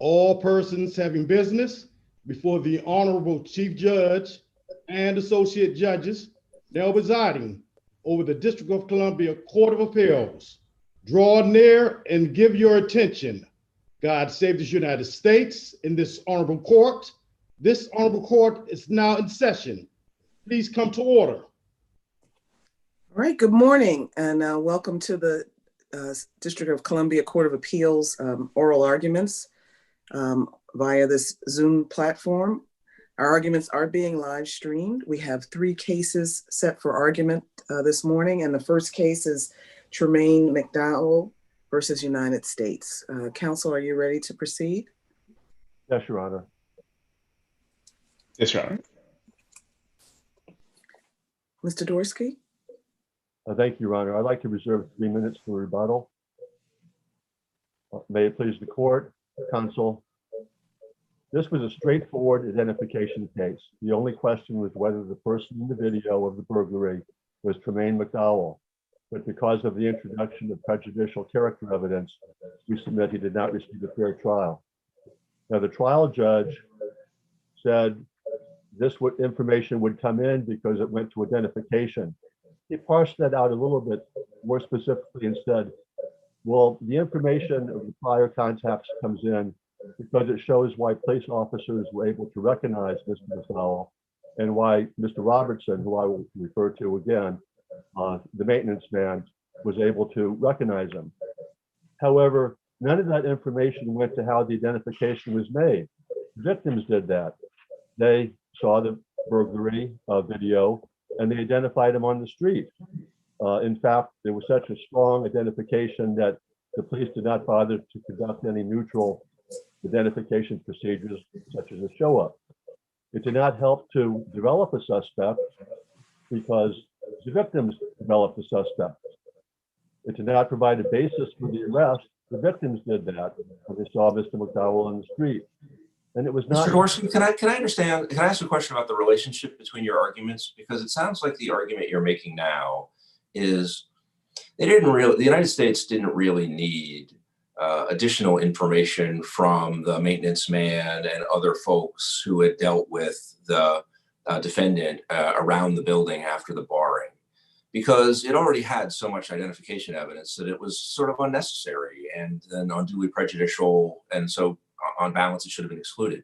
all persons having business before the Honorable Chief Judge and Associate Judges now presiding over the District of Columbia Court of Appeals. Draw near and give your attention. God save the United States in this honorable court. This honorable court is now in session. Please come to order. All right, good morning and welcome to the District of Columbia Court of Appeals oral arguments via this Zoom platform. Our arguments are being live streamed. We have 3 cases set for argument this morning, and the first case is Tremaine McDowell versus United States. Counsel, are you ready to proceed? Yes, Your Honor. Yes, Your Honor. Mr. Dorsky? Thank you, Your Honor. I'd like to reserve 3 minutes for rebuttal. May it please the court, counsel. This was a straightforward identification case. The only question was whether the person in the video of the burglary was Tremaine McDowell. But because of the introduction of prejudicial character evidence, we submit he did not receive a fair trial. Now, the trial judge said this information would come in because it went to identification. He parsed that out a little bit more specifically and said, well, the information of the prior contacts comes in because it shows why police officers were able to recognize Mr. McDowell and why Mr. Robertson, who I will refer to again, the maintenance man, was able to recognize him. However, none of that information went to how the identification was made. Victims did that. They saw the burglary video and they identified him on the street. In fact, there was such a strong identification that the police did not bother to conduct any neutral identification procedures, such as a show-up. It did not help to develop a suspect because the victims developed the suspect. It did not provide a basis for the arrest. The victims did that when they saw Mr. McDowell on the street. And it was not— Mr. Dorsey, can I ask a question about the relationship between your arguments? Because it sounds like the argument you're making now is the United States didn't really need additional information from the maintenance man and other folks who had dealt with the defendant around the building after the barring, because it already had so much identification evidence that it was sort of unnecessary and then unduly prejudicial, and so on balance it should have been excluded.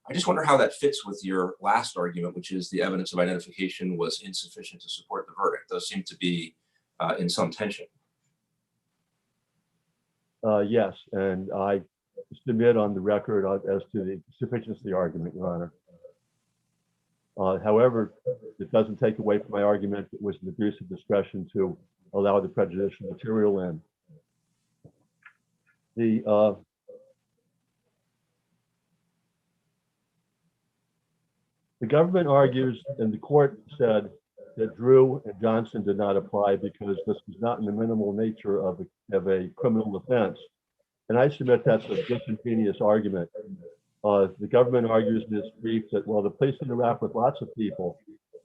I just wonder how that fits with your last argument, which is the evidence of identification was insufficient to support the verdict. Those seem to be in some tension. Yes, and I submit on the record as to the sufficiency of the argument, Your Honor. However, it doesn't take away from my argument it was an abuse of discretion to allow the prejudicial material in. The government argues, and the court said, that Drew and Johnson did not apply because this was not in the minimal nature of a criminal offense. And I submit that's a disingenuous argument. The government argues in its brief that, well, the police interact with lots of people,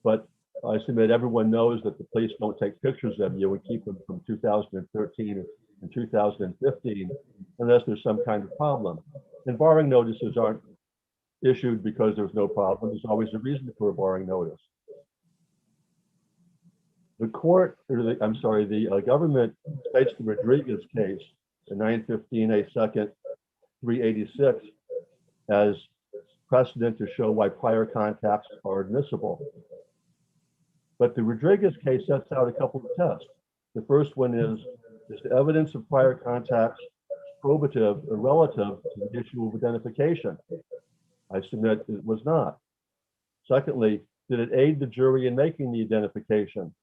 but I submit everyone knows that the police don't take pictures of you and keep them from 2013 and 2015 unless there's some kind of problem. And barring notices aren't issued because there's no problem. There's always a reason for a barring notice. The government cites the Rodriguez case, the 915A second 386, as precedent to show why prior contacts are admissible. But the Rodriguez case sets out a couple of tests. The first one is the evidence of prior contacts probative or relative to the issue of identification? I submit it was not. Secondly, did it aid the jury in making the identification?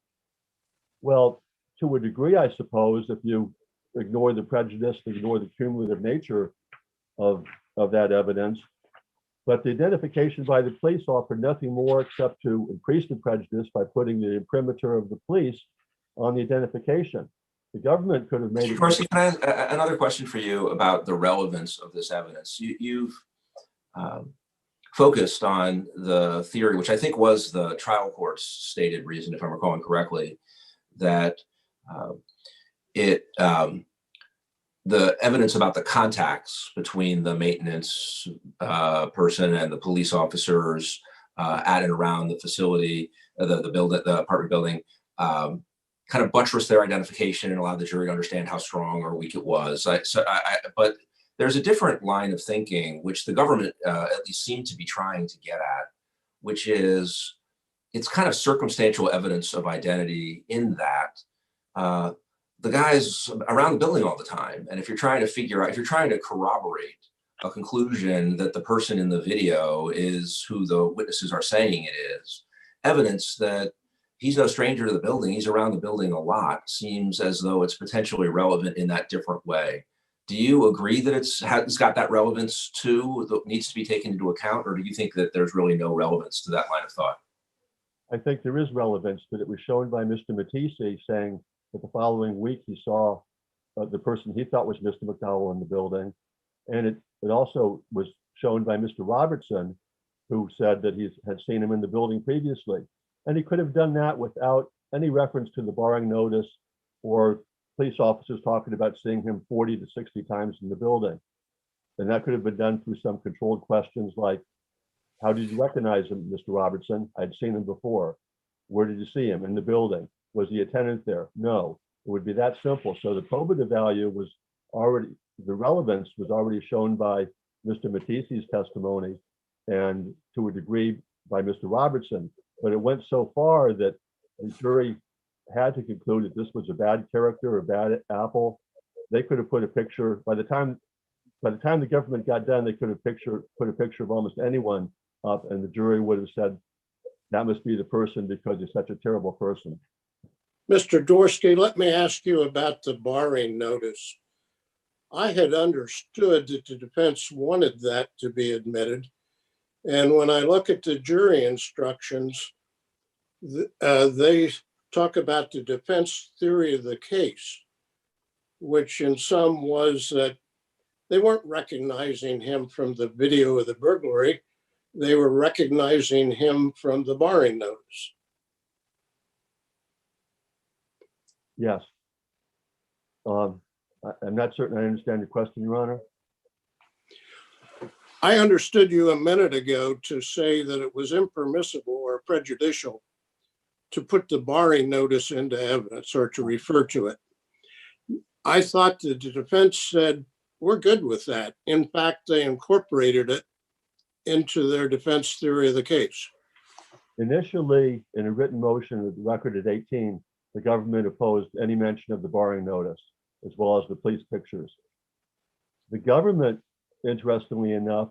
Well, to a degree, I suppose, if you ignore the prejudice, ignore the cumulative nature of that evidence. But the identification by the police offered nothing more except to increase the prejudice by putting the imprimatur of the police on the identification. The government could have made it. Dorsey, can I ask another question for you about the relevance of this evidence? You've focused on the theory, which I think was the trial court's stated reason, if I'm recalling correctly, that the evidence about the contacts between the maintenance person and the police officers at and around the facility, the apartment building, kind of buttressed their identification and allowed the jury to understand how strong or weak it was. But there's a different line of thinking, which the government at least seemed to be trying to get at, which is it's kind of circumstantial evidence of identity in that the guy's around the building all the time. And if you're trying to figure out, if you're trying to corroborate a conclusion that the person in the video is who the witnesses are saying it is, evidence that he's no stranger to the building, he's around the building a lot, seems as though it's potentially relevant in that different way. Do you agree that it's got that relevance too, that needs to be taken into account, or do you think that there's really no relevance to that line of thought? I think there is relevance, that it was shown by Mr. Matisse saying that the following week he saw the person he thought was Mr. McDowell in the building. And it also was shown by Mr. Robertson, who said that he had seen him in the building previously. And he could have done that without any reference to the barring notice or police officers talking about seeing him 40 to 60 times in the building. And that could have been done through some controlled questions like, how did you recognize him, Mr. Robertson? I'd seen him before. Where did you see him? In the building. Was he a tenant there? No. It would be that simple. So the probative value was already, the relevance was already shown by Mr. Matisse's testimony and to a degree by Mr. Robertson. But it went so far that the jury had to conclude that this was a bad character, a bad apple. They could have put a picture, by the time the government got done, they could have put a picture of almost anyone up, and the jury would have said, that must be the person because he's such a terrible person. Mr. Dorsky, let me ask you about the barring notice. I had understood that the defense wanted that to be admitted. And when I look at the jury instructions, they talk about the defense theory of the case, which in some was that they weren't recognizing him from the video of the burglary. They were recognizing him from the barring notice. Yes. I'm not certain I understand your question, Your Honor. I understood you a minute ago to say that it was impermissible or prejudicial to put the barring notice into evidence or to refer to it. I thought that the defense said, we're good with that. In fact, they incorporated it into their defense theory of the case. Initially, in a written motion with the record at 18, the government opposed any mention of the barring notice, as well as the police pictures. The government, interestingly enough,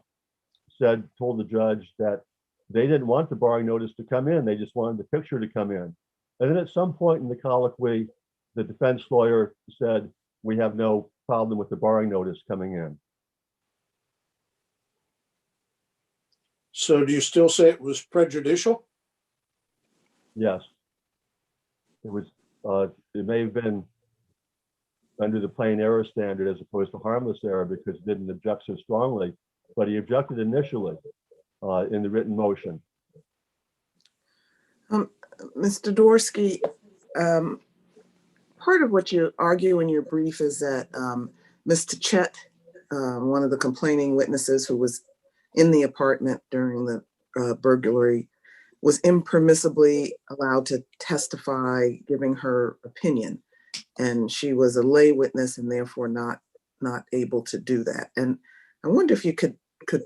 told the judge that they didn't want the barring notice to come in. They just wanted the picture to come in. And then at some point in the colloquy, the defense lawyer said, we have no problem with the barring notice coming in. So do you still say it was prejudicial? Yes. It was, it may have been under the plain error standard as opposed to harmless error because he didn't object so strongly, but he objected initially in the written motion. Mr. Dorsky, part of what you argue in your brief is that Mr. Chet, one of the complaining witnesses who was in the apartment during the burglary, was impermissibly allowed to testify, giving her opinion. And she was a lay witness and therefore not able to do that. And I wonder if you could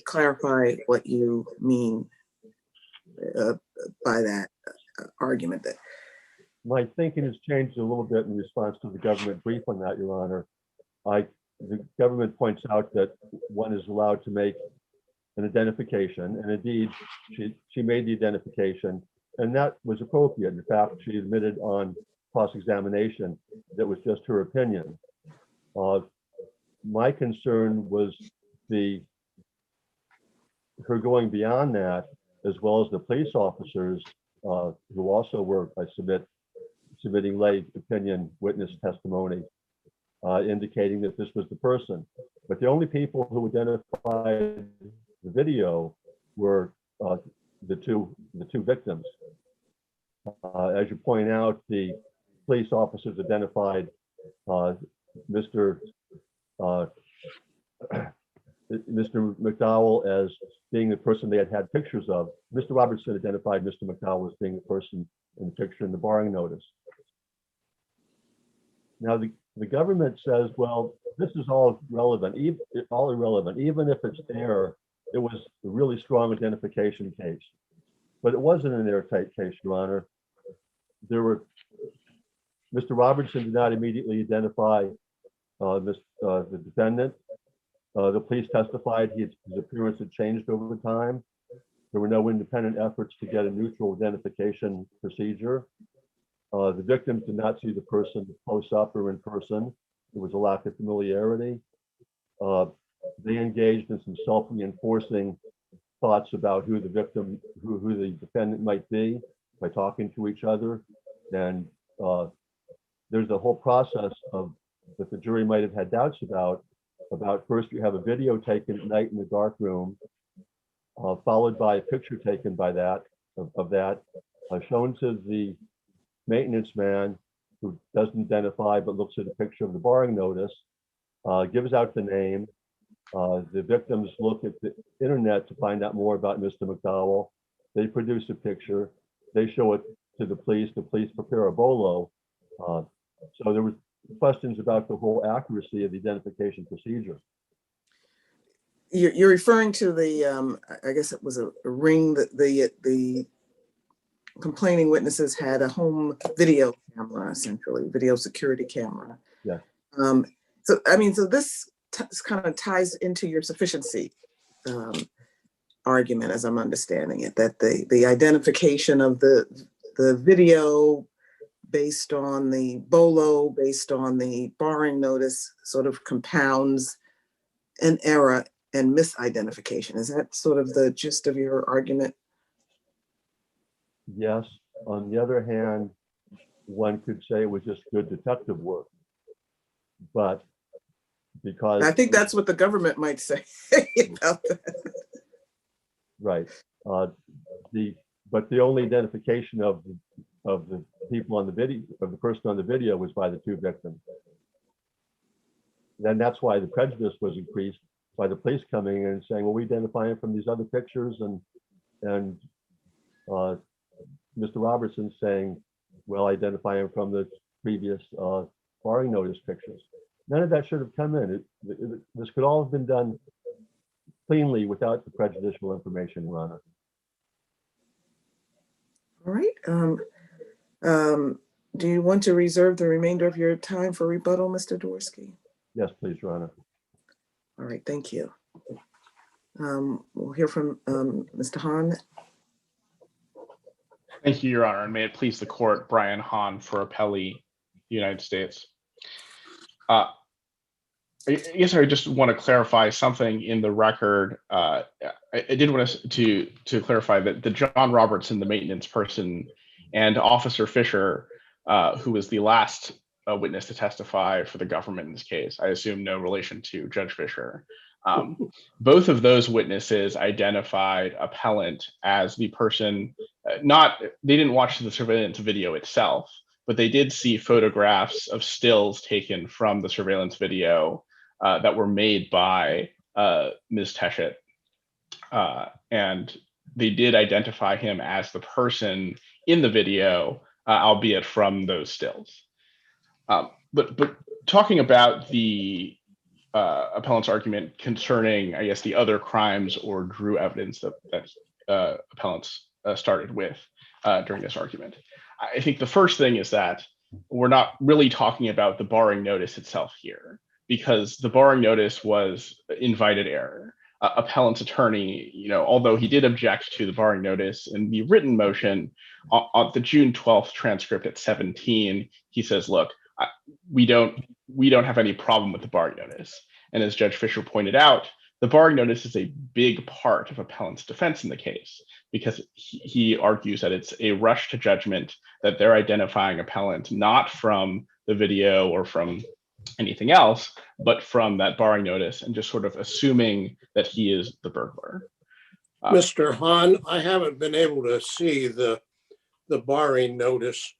clarify what you mean by that argument. That my thinking has changed a little bit in response to the government brief on that, Your Honor. The government points out that one is allowed to make an identification, and indeed, she made the identification, and that was appropriate. In fact, she admitted on cross-examination that was just her opinion. My concern was her going beyond that, as well as the police officers who also were, I submitting lay opinion witness testimony, indicating that this was the person. But the only people who identified the video were the two victims. As you point out, the police officers identified Mr. uh, Mr. McDowell as being the person they had pictures of. Mr. Robertson identified Mr. McDowell as being the person in the picture in the barring notice. Now, the government says, well, this is all relevant, all irrelevant, even if it's there, it was a really strong identification case. But it wasn't an airtight case, Your Honor. Mr. Robertson did not immediately identify the defendant. The police testified his appearance had changed over time. There were no independent efforts to get a neutral identification procedure. The victims did not see the person close up or in person. There was a lack of familiarity. They engaged in some self-reinforcing thoughts about who the victim, who the defendant might be by talking to each other. And there's a whole process that the jury might have had doubts about first you have a video taken at night in the dark room, followed by a picture taken by that, shown to the maintenance man who doesn't identify but looks at a picture of the barring notice, gives out the name. The victims look at the internet to find out more about Mr. McDowell. They produce a picture. They show it to the police. The police prepare a bolo. So there was questions about the whole accuracy of the identification procedure. You're referring to the, I guess it was a ring that the complaining witnesses had a home video camera, essentially, video security camera. Yeah. So, I mean, so this kind of ties into your sufficiency argument, as I'm understanding it, that the identification of the video based on the bolo, based on the barring notice, sort of compounds an error and misidentification. Is that sort of the gist of your argument? Yes. On the other hand, one could say it was just good detective work, but because I think that's what the government might say about that. Right. But the only identification of the people on the video, of the person on the video, was by the two victims. Then that's why the prejudice was increased by the police coming in and saying, well, we identify him from these other pictures, and Mr. Robertson saying, well, identify him from the previous barring notice pictures. None of that should have come in. This could all have been done cleanly without the prejudicial information, Your Honor. All right. Do you want to reserve the remainder of your time for rebuttal, Mr. Dworsky? Yes, please, Your Honor. All right, thank you. We'll hear from Mr. Hahn. Thank you, Your Honor, and may it please the court, Brian Hahn for Appellee, United States. I guess I just want to clarify something in the record. I did want to clarify that the John Robertson, the maintenance person, and Officer Fisher, who was the last witness to testify for the government in this case, I assume no relation to Judge Fisher. Both of those witnesses identified appellant as the person, they didn't watch the surveillance video itself, but they did see photographs of stills taken from the surveillance video that were made by Ms. Teschett. And they did identify him as the person in the video, albeit from those stills. But talking about the appellant's argument concerning, I guess, the other crimes or Drew evidence that appellants started with during this argument, I think the first thing is that we're not really talking about the barring notice itself here, because the barring notice was invited error. Appellant's attorney, although he did object to the barring notice in the written motion on the June 12th transcript at 17, he says, look, we don't have any problem with the barring notice. And as Judge Fisher pointed out, the barring notice is a big part of appellant's defense in the case, because he argues that it's a rush to judgment, that they're identifying appellant not from the video or from anything else, but from that barring notice, and just sort of assuming that he is the burglar. Mr. Hahn, I haven't been able to see the barring notice.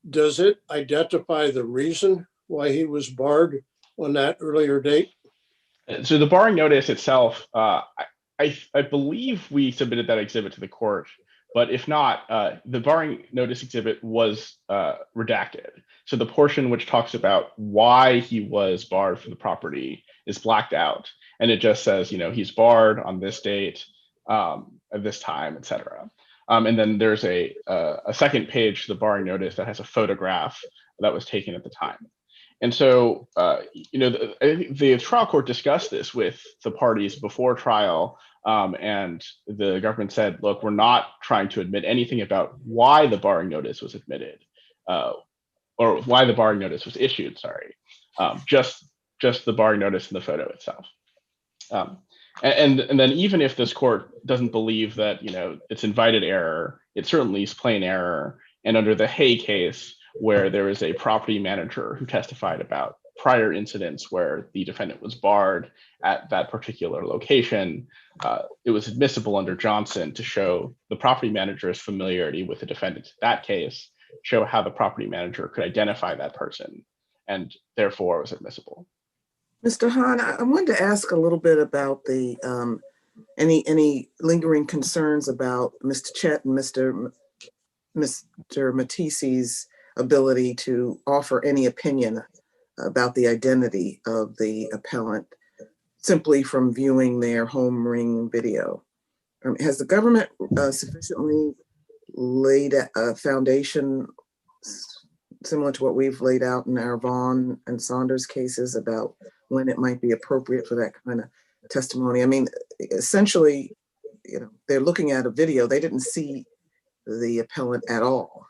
Does it identify the reason why he was barred on that earlier date? So the barring notice itself, I believe we submitted that exhibit to the court, but if not, the barring notice exhibit was redacted. So the portion which talks about why he was barred from the property is blacked out, and it just says, he's barred on this date, at this time, etc. And then there's a second page to the barring notice that has a photograph that was taken at the time. And so, the trial court discussed this with the parties before trial, and the government said, look, we're not trying to admit anything about why the barring notice was admitted, or why the barring notice was issued, sorry, just the barring notice in the photo itself. And then even if this court doesn't believe that, it's invited error, it certainly is plain error. And under the Hay case, where there is a property manager who testified about prior incidents where the defendant was barred at that particular location, it was admissible under Johnson to show the property manager's familiarity with the defendant in that case, show how the property manager could identify that person, and therefore was admissible. Mr. Hahn, I wanted to ask a little bit about the any lingering concerns about Mr. Chet and Mr. Mattisi's ability to offer any opinion about the identity of the appellant simply from viewing their home ring video. Has the government sufficiently laid a foundation similar to what we've laid out in our Vaughn and Saunders cases about when it might be appropriate for that kind of testimony? I mean, essentially, they're looking at a video. They didn't see the appellant at all.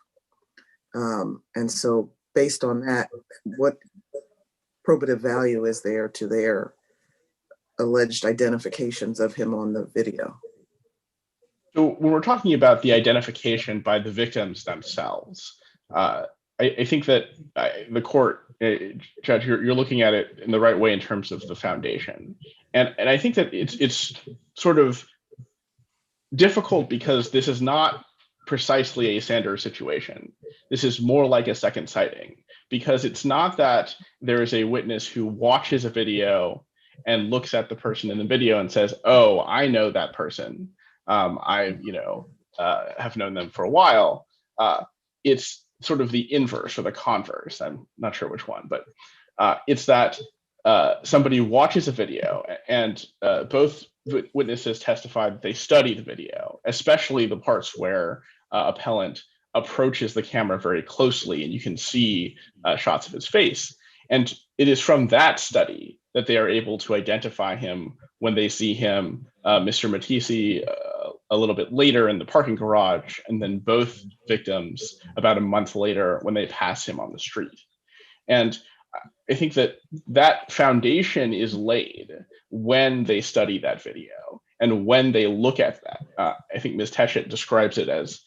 And so based on that, what probative value is there to their alleged identifications of him on the video? So when we're talking about the identification by the victims themselves, I think that the court, Judge, you're looking at it in the right way in terms of the foundation. And I think that it's sort of difficult because this is not precisely a Sanders situation. This is more like a second sighting, because it's not that there is a witness who watches a video and looks at the person in the video and says, oh, I know that person. I have known them for a while. It's sort of the inverse or the converse. I'm not sure which one, but it's that somebody watches a video, and both witnesses testify that they study the video, especially the parts where appellant approaches the camera very closely and you can see shots of his face. And it is from that study that they are able to identify him when they see him, Mr. Mattisi, a little bit later in the parking garage, and then both victims about a month later when they pass him on the street. And I think that foundation is laid when they study that video and when they look at that. I think Ms. Teschett describes it as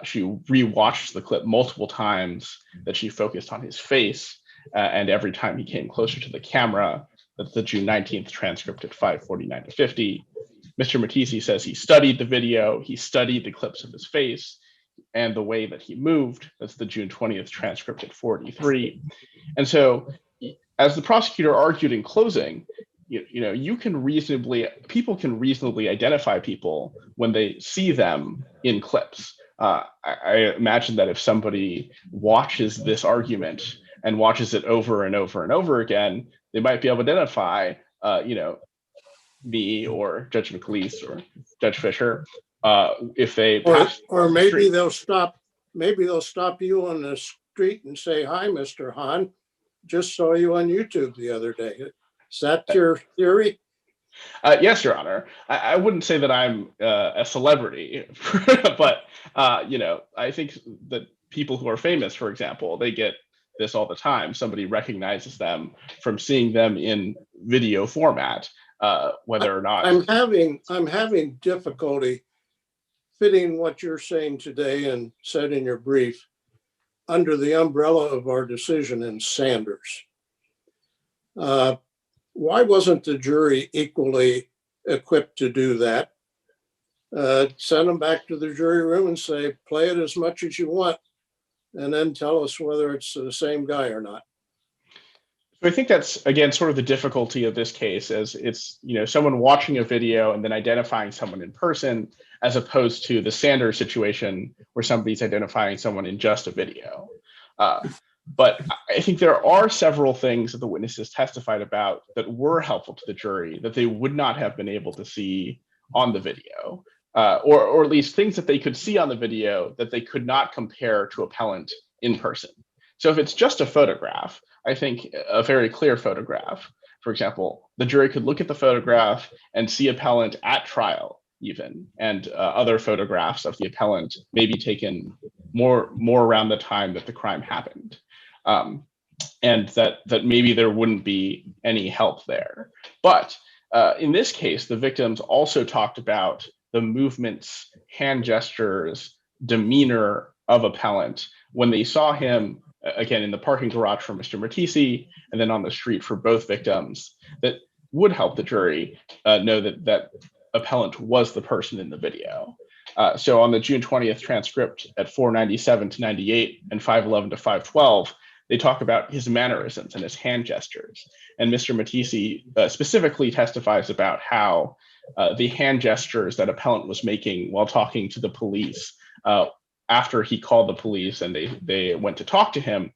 she rewatched the clip multiple times, that she focused on his face, and every time he came closer to the camera. That's the June 19th transcript at 5:49 to 50. Mr. Mattisi says he studied the video, he studied the clips of his face and the way that he moved. That's the June 20th transcript at 43. And so, as the prosecutor argued in closing, people can reasonably identify people when they see them in clips. I imagine that if somebody watches this argument and watches it over and over and over again, they might be able to identify, me or Judge McLeese or Judge Fisher, if they pass. Or maybe they'll stop. Maybe they'll stop you on the street and say, "Hi, Mr. Hahn. Just saw you on YouTube the other day." Is that your theory? Yes, Your Honor. I wouldn't say that I'm a celebrity, but I think that people who are famous, for example, they get this all the time. Somebody recognizes them from seeing them in video format, whether or not. I'm having difficulty fitting what you're saying today and said in your brief under the umbrella of our decision in Sanders. Why wasn't the jury equally equipped to do that? Send them back to the jury room and say, play it as much as you want, and then tell us whether it's the same guy or not. So I think that's, again, sort of the difficulty of this case, as it's, someone watching a video and then identifying someone in person, as opposed to the Sanders situation where somebody's identifying someone in just a video. But I think there are several things that the witnesses testified about that were helpful to the jury that they would not have been able to see on the video, or at least things that they could see on the video that they could not compare to appellant in person. So if it's just a photograph, I think a very clear photograph, for example, the jury could look at the photograph and see appellant at trial even, and other photographs of the appellant maybe taken more around the time that the crime happened. And that maybe there wouldn't be any help there. But in this case, the victims also talked about the movements, hand gestures, demeanor of appellant when they saw him, again, in the parking garage for Mr. Matisse, and then on the street for both victims, that would help the jury know that appellant was the person in the video. So on the June 20th transcript at 497 to 98 and 511 to 512, they talk about his mannerisms and his hand gestures. And Mr. Matisse specifically testifies about how the hand gestures that appellant was making while talking to the police after he called the police and they went to talk to him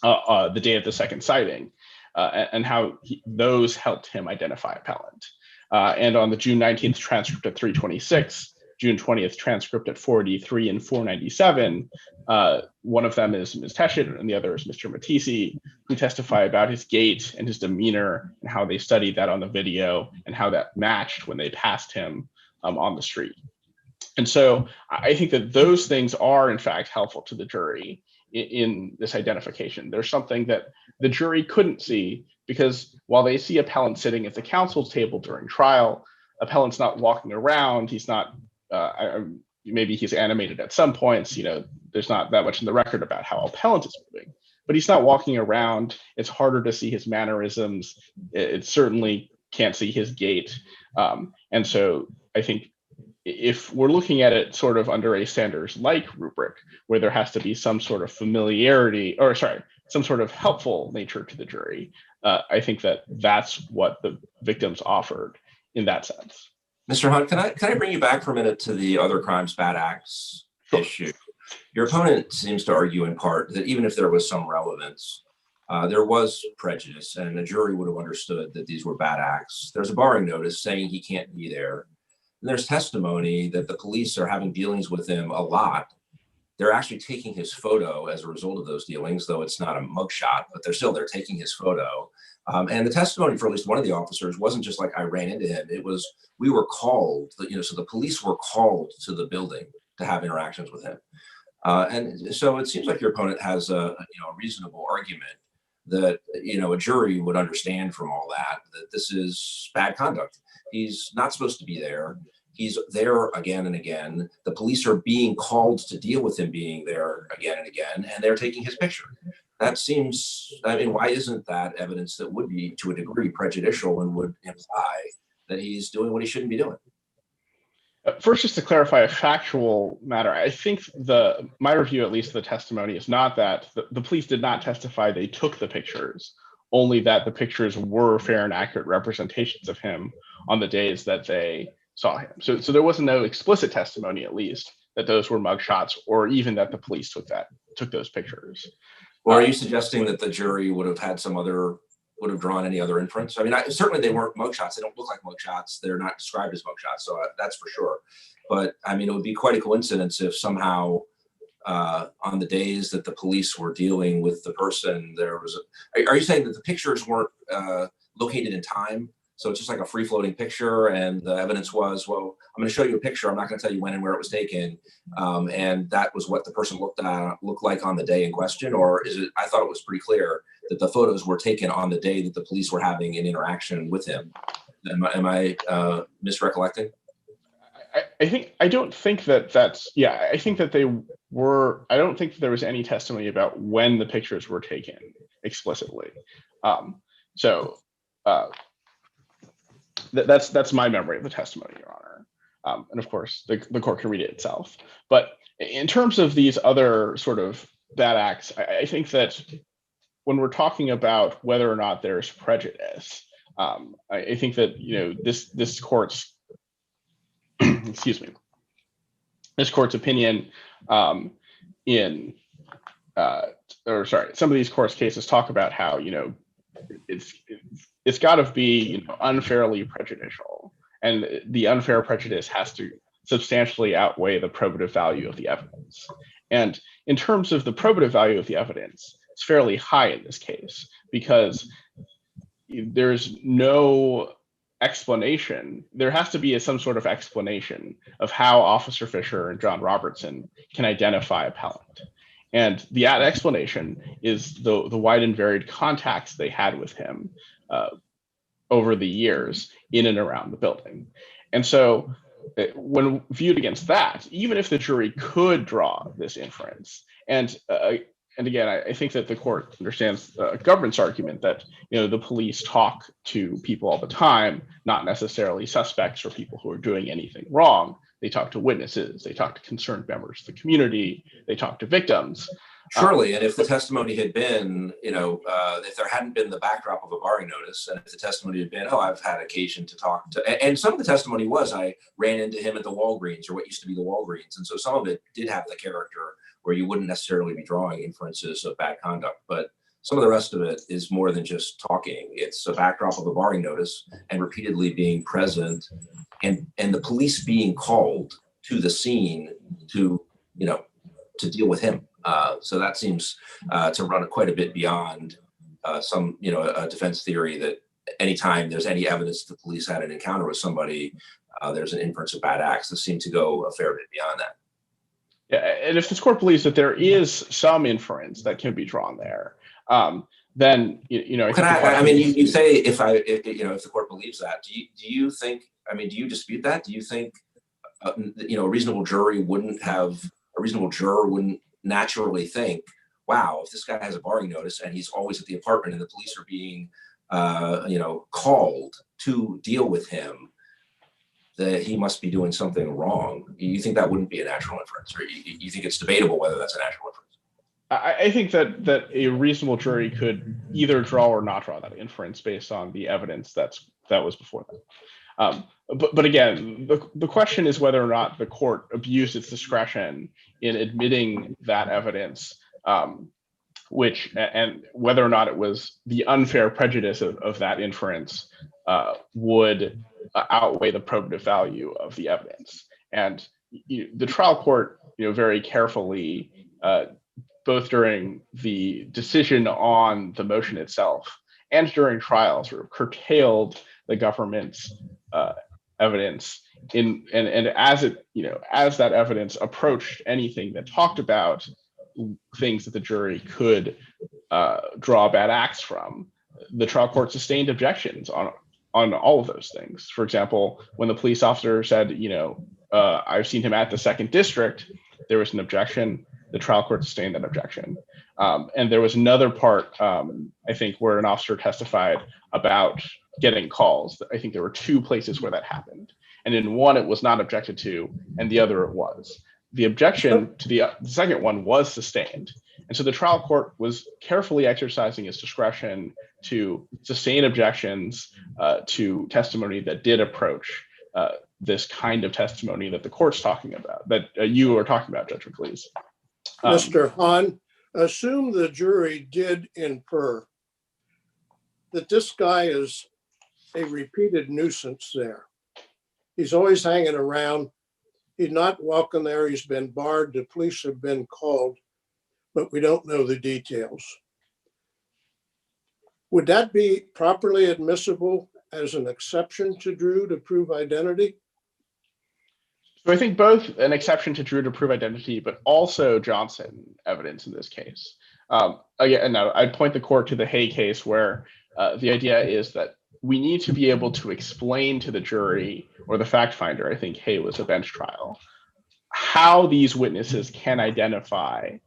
the day of the second sighting, and how those helped him identify appellant. And on the June 19th transcript at 326, June 20th transcript at 483 and 497, one of them is Ms. Teschet and the other is Mr. Matisse, who testify about his gait and his demeanor and how they studied that on the video and how that matched when they passed him on the street. And so I think that those things are, in fact, helpful to the jury in this identification. There's something that the jury couldn't see because while they see appellant sitting at the counsel's table during trial, appellant's not walking around. He's not, maybe he's animated at some points. There's not that much in the record about how appellant is moving, but he's not walking around. It's harder to see his mannerisms. It certainly can't see his gait. And so I think if we're looking at it sort of under a Sanders-like rubric, where there has to be some sort of familiarity, or sorry, some sort of helpful nature to the jury, I think that that's what the victims offered in that sense. Mr. Hunt, can I bring you back for a minute to the other crimes, bad acts issue? Your opponent seems to argue in part that even if there was some relevance, there was prejudice and the jury would have understood that these were bad acts. There's a barring notice saying he can't be there. And there's testimony that the police are having dealings with him a lot. They're actually taking his photo as a result of those dealings, though it's not a mugshot, but they're taking his photo. And the testimony for at least one of the officers wasn't just like, I ran into him. It was, we were called, so the police were called to the building to have interactions with him. And so it seems like your opponent has a reasonable argument that, a jury would understand from all that this is bad conduct. He's not supposed to be there. He's there again and again. The police are being called to deal with him being there again and again, and they're taking his picture. That seems, why isn't that evidence that would be to a degree prejudicial and would imply that he's doing what he shouldn't be doing? First, just to clarify a factual matter, I think my review, at least of the testimony, is not that the police did not testify they took the pictures, only that the pictures were fair and accurate representations of him on the days that they saw him. So there wasn't no explicit testimony, at least, that those were mugshots or even that the police took those pictures. Or are you suggesting that the jury would have drawn any other inference? Certainly they weren't mugshots. They don't look like mugshots. They're not described as mugshots. So that's for sure. But it would be quite a coincidence if somehow on the days that the police were dealing with the person, there was are you saying that the pictures weren't located in time? So it's just like a free floating picture and the evidence was, well, I'm going to show you a picture. I'm not going to tell you when and where it was taken. And that was what the person looked like on the day in question? Or is it, I thought it was pretty clear that the photos were taken on the day that the police were having an interaction with him. Am I misrecollecting? I don't think that's, yeah, I think that they were, I don't think there was any testimony about when the pictures were taken explicitly. That's my memory of the testimony, Your Honor. And of course, the court can read it itself. But in terms of these other sort of bad acts, I think that when we're talking about whether or not there's prejudice, I think that this court's excuse me, this court's opinion in or sorry, some of these court cases talk about how it's got to be unfairly prejudicial, and the unfair prejudice has to substantially outweigh the probative value of the evidence. And in terms of the probative value of the evidence, it's fairly high in this case because there's no explanation. There has to be some sort of explanation of how Officer Fisher and John Robertson can identify appellant. And that explanation is the wide and varied contacts they had with him over the years in and around the building. And so when viewed against that, even if the jury could draw this inference, and again, I think that the court understands the government's argument that the police talk to people all the time, not necessarily suspects or people who are doing anything wrong. They talk to witnesses, they talk to concerned members of the community, they talk to victims. Surely, and if the testimony had been, if there hadn't been the backdrop of a barring notice, and if the testimony had been, oh, I've had occasion to talk to, and some of the testimony was, I ran into him at the Walgreens or what used to be the Walgreens. And so some of it did have the character where you wouldn't necessarily be drawing inferences of bad conduct, but some of the rest of it is more than just talking. It's a backdrop of a barring notice and repeatedly being present and the police being called to the scene to deal with him. So that seems to run quite a bit beyond some, a defense theory that anytime there's any evidence that the police had an encounter with somebody, there's an inference of bad acts. This seemed to go a fair bit beyond that. Yeah, and if this court believes that there is some inference that can be drawn there, then you say if the court believes that, do you think? I mean, do you dispute that? Do you think a reasonable juror wouldn't naturally think, wow, if this guy has a barring notice and he's always at the apartment and the police are being called to deal with him, that he must be doing something wrong? You think that wouldn't be a natural inference, or you think it's debatable whether that's a natural inference? I think that a reasonable jury could either draw or not draw that inference based on the evidence that was before them. But again, the question is whether or not the court abused its discretion in admitting that evidence, and whether or not it was the unfair prejudice of that inference would outweigh the probative value of the evidence. And the trial court, very carefully, both during the decision on the motion itself and during trial, sort of curtailed the government's evidence and as that evidence approached anything that talked about things that the jury could draw bad acts from, the trial court sustained objections on all of those things. For example, when the police officer said, I've seen him at the 2nd District, there was an objection. The trial court sustained that objection. And there was another part, I think, where an officer testified about getting calls. I think there were 2 places where that happened. And in one, it was not objected to, and the other it was. The objection to the second one was sustained. And so the trial court was carefully exercising its discretion to sustain objections to testimony that did approach this kind of testimony that the court's talking about, that you are talking about, Judge McLeese. Mr. Hahn, assume the jury did infer that this guy is a repeated nuisance there. He's always hanging around. He's not welcome there. He's been barred. The police have been called, but we don't know the details. Would that be properly admissible as an exception to Drew to prove identity? So I think both an exception to Drew to prove identity, but also Johnson evidence in this case. Again, now I'd point the court to the Hay case where the idea is that we need to be able to explain to the jury or the fact finder, I think Hay was a bench trial, how these witnesses can identify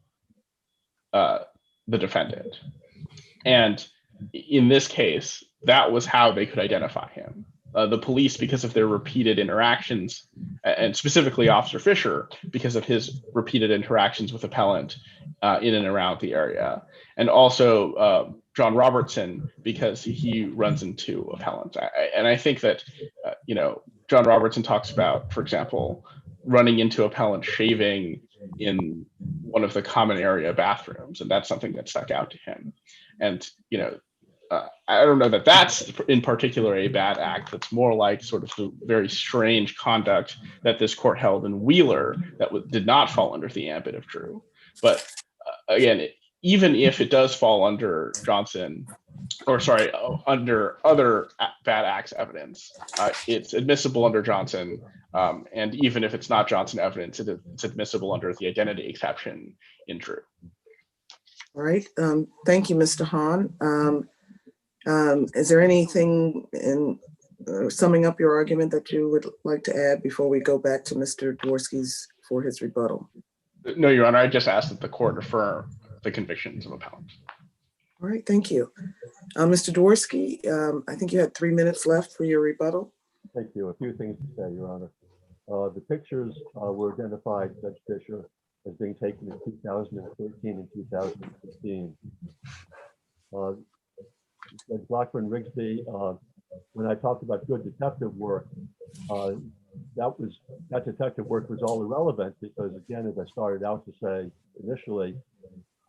the defendant. And in this case, that was how they could identify him. the police because of their repeated interactions, and specifically Officer Fisher because of his repeated interactions with appellant in and around the area, and also John Robertson because he runs into appellant. And I think that John Robertson talks about, for example, running into appellant shaving in one of the common area bathrooms, and that's something that stuck out to him. And I don't know that that's in particular a bad act. That's more like sort of the very strange conduct that this court held in Wheeler that did not fall under the ambit of Drew. But again, even if it does fall under Johnson, or sorry, under other bad acts evidence, it's admissible under Johnson. And even if it's not Johnson evidence, it's admissible under the identity exception in Drew. All right. Thank you, Mr. Hahn. Is there anything in summing up your argument that you would like to add before we go back to Mr. Dworsky's for his rebuttal? No, Your Honor, I just asked that the court affirm the convictions of appellant. All right, thank you. Mr. Dworsky, I think you had 3 minutes left for your rebuttal. Thank you. A few things to say, Your Honor. The pictures were identified, Judge Fisher, as being taken in 2013 and 2015. Judge Blackburn-Rigsby, when I talked about good detective work, that detective work was all irrelevant because, again, as I started out to say initially,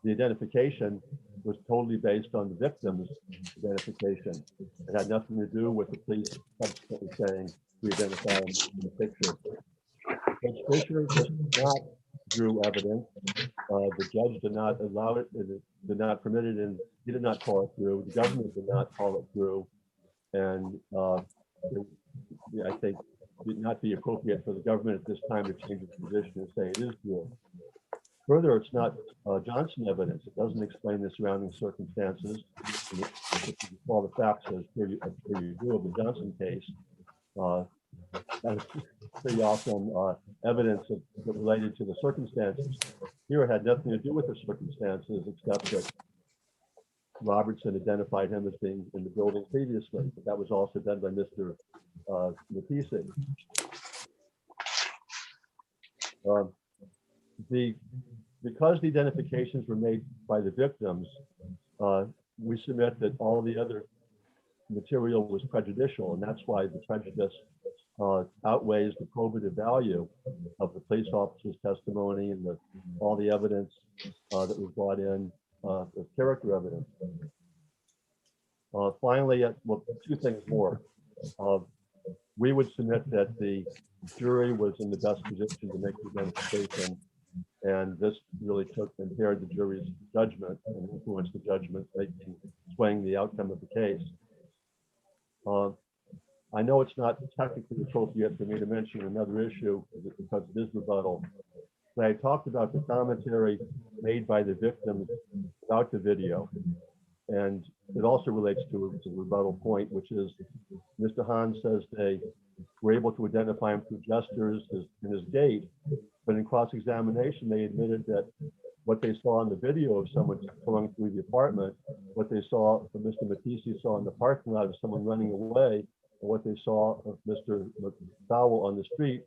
the identification was totally based on the victim's identification. It had nothing to do with the police subsequently saying we identified him in the picture. Judge Fisher did not Drew evidence. The judge did not allow it, did not permit it, and he did not call it through. The government did not call it through. And I think it would not be appropriate for the government at this time to change its position and say it is Drew. Further, it's not Johnson evidence. It doesn't explain the surrounding circumstances. All the facts as per review of the Johnson case. That is pretty often evidence that related to the circumstances. Here it had nothing to do with the circumstances except that Robertson identified him as being in the building previously, but that was also done by Mr. Matisse. Because the identifications were made by the victims, we submit that all the other material was prejudicial, and that's why the prejudice outweighs the probative value of the police officer's testimony and all the evidence that was brought in, the character evidence. Finally, well, two things more. We would submit that the jury was in the best position to make the identification, and this really impaired the jury's judgment and influenced the judgment, swaying the outcome of the case. I know it's not technically appropriate for me to mention another issue because it is rebuttal, but I talked about the commentary made by the victims about the video. And it also relates to the rebuttal point, which is Mr. Hahn says they were able to identify him through gestures and his gait, but in cross-examination, they admitted that what they saw in the video of someone going through the apartment, what they saw, Mr. Matisse saw in the parking lot of someone running away, and what they saw of Mr. McDowell on the street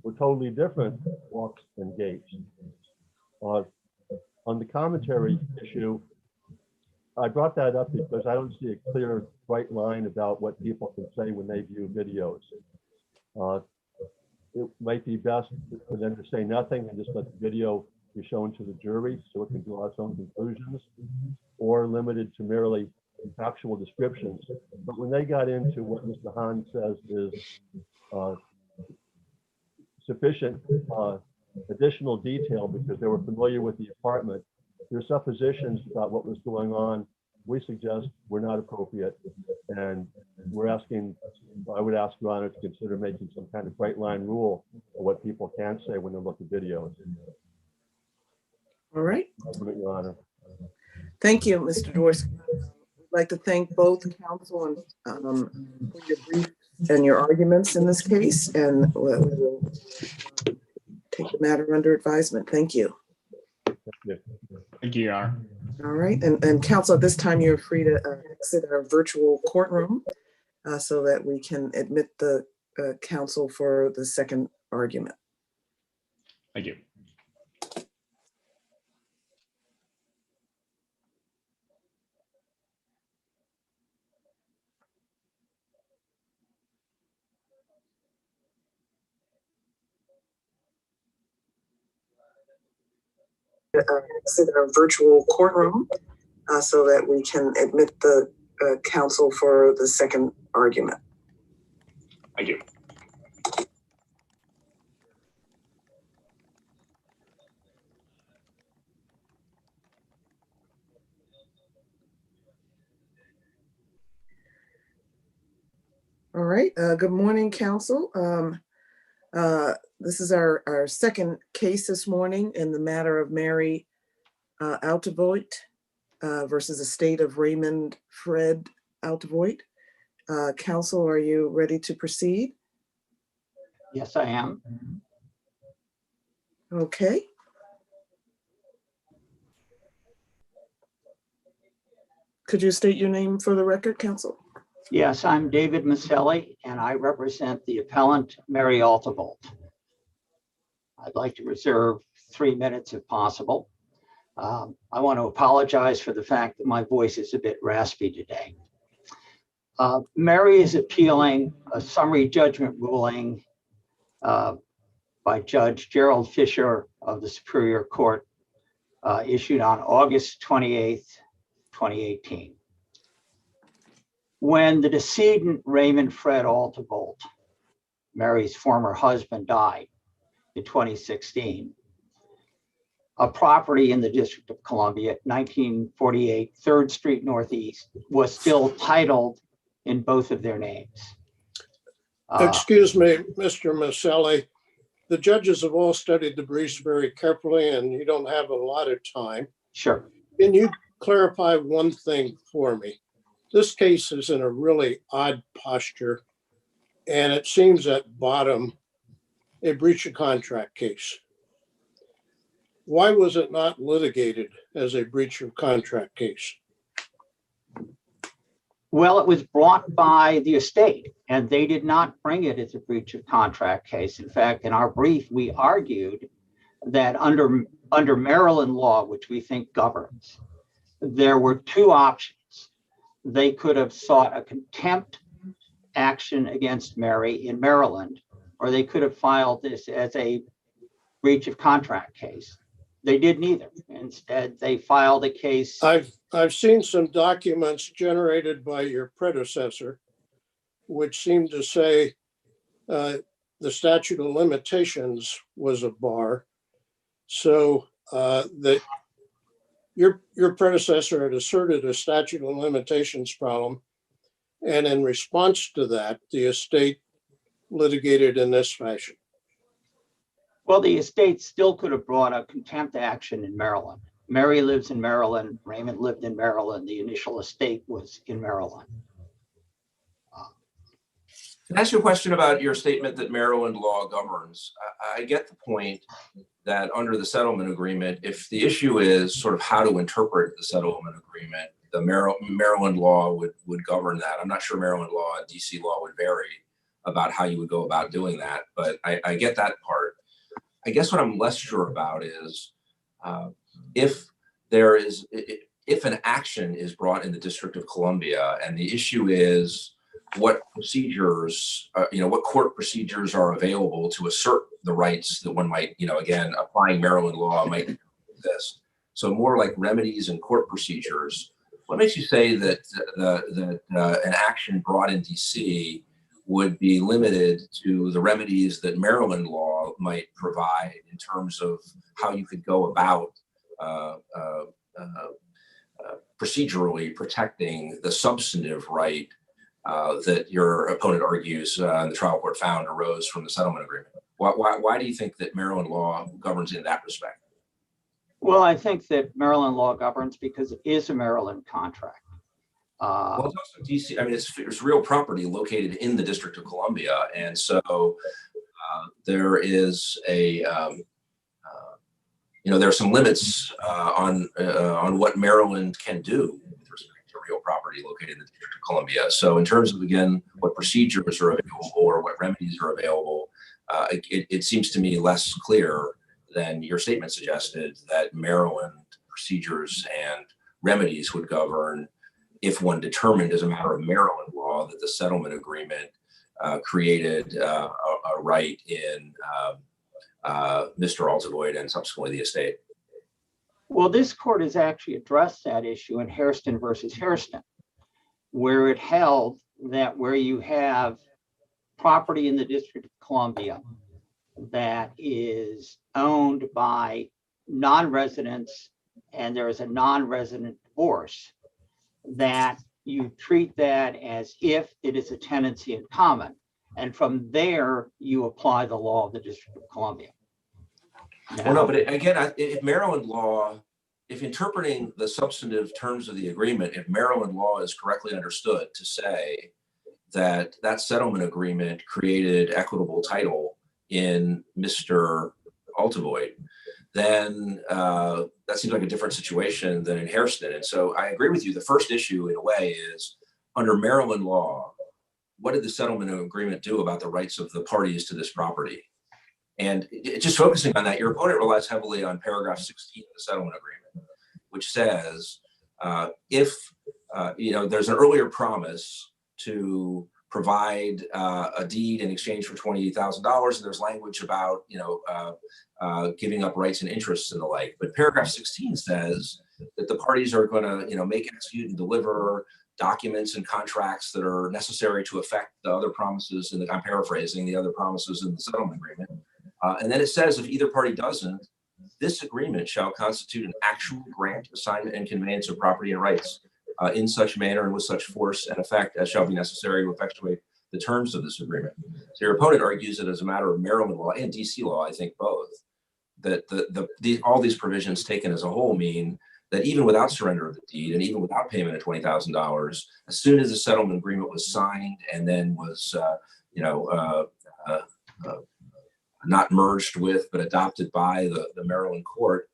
were totally different walks and gaits. On the commentary issue, I brought that up because I don't see a clear, bright line about what people can say when they view videos. It might be best for them to say nothing and just let the video be shown to the jury so it can draw its own conclusions, or limited to merely factual descriptions. But when they got into what Mr. Hahn says is sufficient additional detail because they were familiar with the apartment, their suppositions about what was going on, we suggest were not appropriate. And we're asking, I would ask Your Honor to consider making some kind of bright line rule of what people can say when they look at videos. All right. Your Honor. Thank you, Mr. Dworsky. I'd like to thank both counsel and for your brief and your arguments in this case, and we will take the matter under advisement. Thank you. Thank you, Your Honor. All right, and counsel, at this time, you're free to exit our virtual courtroom. so that we can admit the counsel for the second argument. Thank you. Sit in a virtual courtroom so that we can admit the counsel for the second argument. Thank you. All right. Good morning, counsel. This is our second case this morning in the matter of Mary Altevoet versus the estate of Raymond Fred Altevoet. Counsel, are you ready to proceed? Yes, I am. Okay. Could you state your name for the record, counsel? Yes, I'm David Maselli, and I represent the appellant Mary Altevoet. I'd like to reserve 3 minutes if possible. I want to apologize for the fact that my voice is a bit raspy today. Mary is appealing a summary judgment ruling by Judge Gerald Fisher of the Superior Court issued on August 28th, 2018. When the decedent Raymond Fred Altevoet, Mary's former husband, died in 2016, a property in the District of Columbia at 1948 3rd Street Northeast was still titled in both of their names. Excuse me, Mr. Maselli. The judges have all studied the briefs very carefully, and you don't have a lot of time. Sure. Can you clarify one thing for me? This case is in a really odd posture, and it seems at bottom a breach of contract case. Why was it not litigated as a breach of contract case? Well, it was brought by the estate, and they did not bring it as a breach of contract case. In fact, in our brief, we argued that under Maryland law, which we think governs, there were 2 options. They could have sought a contempt action against Mary in Maryland, or they could have filed this as a breach of contract case. They did neither. Instead, they filed a case. I've seen some documents generated by your predecessor, which seem to say the statute of limitations was a bar. So that your predecessor had asserted a statute of limitations problem. And in response to that, the estate litigated in this fashion. Well, the estate still could have brought a contempt action in Maryland. Mary lives in Maryland. Raymond lived in Maryland. The initial estate was in Maryland. Can I ask you a question about your statement that Maryland law governs? I get the point that under the settlement agreement, if the issue is sort of how to interpret the settlement agreement, the Maryland law would govern that. I'm not sure Maryland law and DC law would vary about how you would go about doing that, but I get that part. I guess what I'm less sure about is if an action is brought in the District of Columbia and the issue is what procedures, what court procedures are available to assert the rights that one might, again, applying Maryland law might exist. So more like remedies and court procedures. What makes you say that an action brought in DC would be limited to the remedies that Maryland law might provide in terms of how you could go about procedurally protecting the substantive right that your opponent argues and the trial court found arose from the settlement agreement? Why do you think that Maryland law governs in that respect? Well, I think that Maryland law governs because it is a Maryland contract. Well, it's also DC. I mean, it's real property located in the District of Columbia, and so there is a there are some limits on what Maryland can do with respect to real property located in the District of Columbia. So in terms of, again, what procedures are available or what remedies are available, it seems to me less clear than your statement suggested that Maryland procedures and remedies would govern if one determined as a matter of Maryland law that the settlement agreement created a right in Mr. Altevoigt and subsequently the estate. Well, this court has actually addressed that issue in Hairston versus Hairston, where it held that where you have property in the District of Columbia that is owned by non-residents and there is a non-resident divorce, that you treat that as if it is a tenancy in common. And from there, you apply the law of the District of Columbia. Well, no, but again, if Maryland law, if interpreting the substantive terms of the agreement, if Maryland law is correctly understood to say that that settlement agreement created equitable title in Mr. Altevoigt, then that seems like a different situation than in Hairston. And so I agree with you. The first issue, in a way, is under Maryland law, what did the settlement agreement do about the rights of the parties to this property? And just focusing on that, your opponent relies heavily on paragraph 16 of the settlement agreement, which says if there's an earlier promise to provide a deed in exchange for $28,000, and there's language about giving up rights and interests and the like. But paragraph 16 says that the parties are going to make, execute, and deliver documents and contracts that are necessary to effect the other promises. And I'm paraphrasing the other promises in the settlement agreement. And then it says if either party doesn't, this agreement shall constitute an actual grant, assignment, and conveyance of property and rights in such manner and with such force and effect as shall be necessary to effectuate the terms of this agreement. So your opponent argues that as a matter of Maryland law and DC law, I think both, that all these provisions taken as a whole mean that even without surrender of the deed and even without payment of $20,000, as soon as the settlement agreement was signed and then was, not merged with, but adopted by the Maryland court,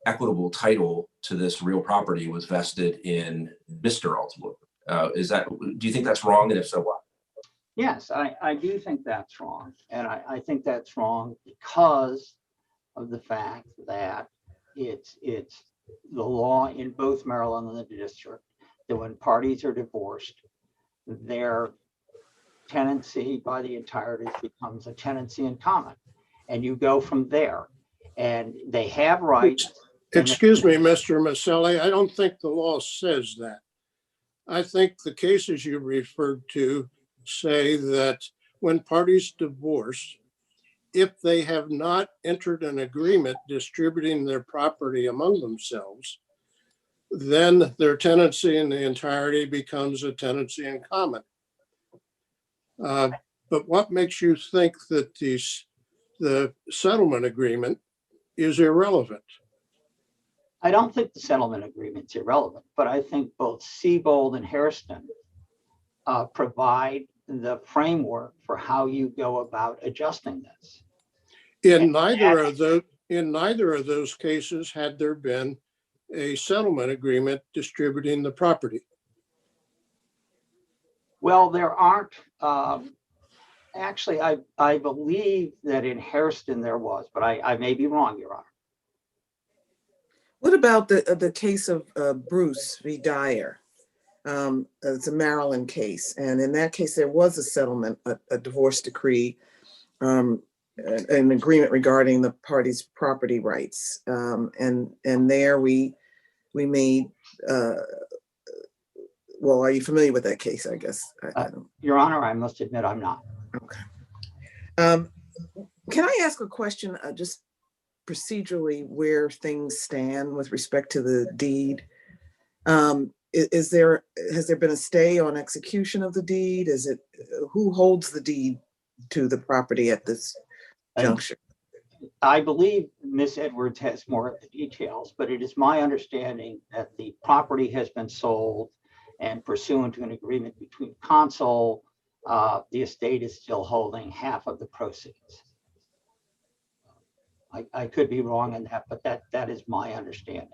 equitable title to this real property was vested in Mr. Altevoigt. Do you think that's wrong? And if so, why? Yes, I do think that's wrong. And I think that's wrong because of the fact that it's the law in both Maryland and the district that when parties are divorced, their tenancy by the entirety becomes a tenancy in common. And you go from there. And they have rights. Excuse me, Mr. Maselli, I don't think the law says that. I think the cases you referred to say that when parties divorce, if they have not entered an agreement distributing their property among themselves, then their tenancy in the entirety becomes a tenancy in common. But what makes you think that the settlement agreement is irrelevant? I don't think the settlement agreement's irrelevant, but I think both Siebold and Hairston provide the framework for how you go about adjusting this. In neither of those cases had there been a settlement agreement distributing the property. Well, there aren't. Actually, I believe that in Hairston there was, but I may be wrong, Your Honor. What about the case of Bruce v. Dyer? It's a Maryland case. And in that case, there was a settlement, a divorce decree, an agreement regarding the parties' property rights. And there we made, well, are you familiar with that case, I guess? I don't. Your Honor, I must admit I'm not. Okay. Can I ask a question just procedurally where things stand with respect to the deed? Has there been a stay on execution of the deed? Who holds the deed to the property at this juncture? I believe Ms. Edwards has more of the details, but it is my understanding that the property has been sold and pursuant to an agreement between Consul, the estate is still holding half of the proceeds. I could be wrong in that, but that is my understanding.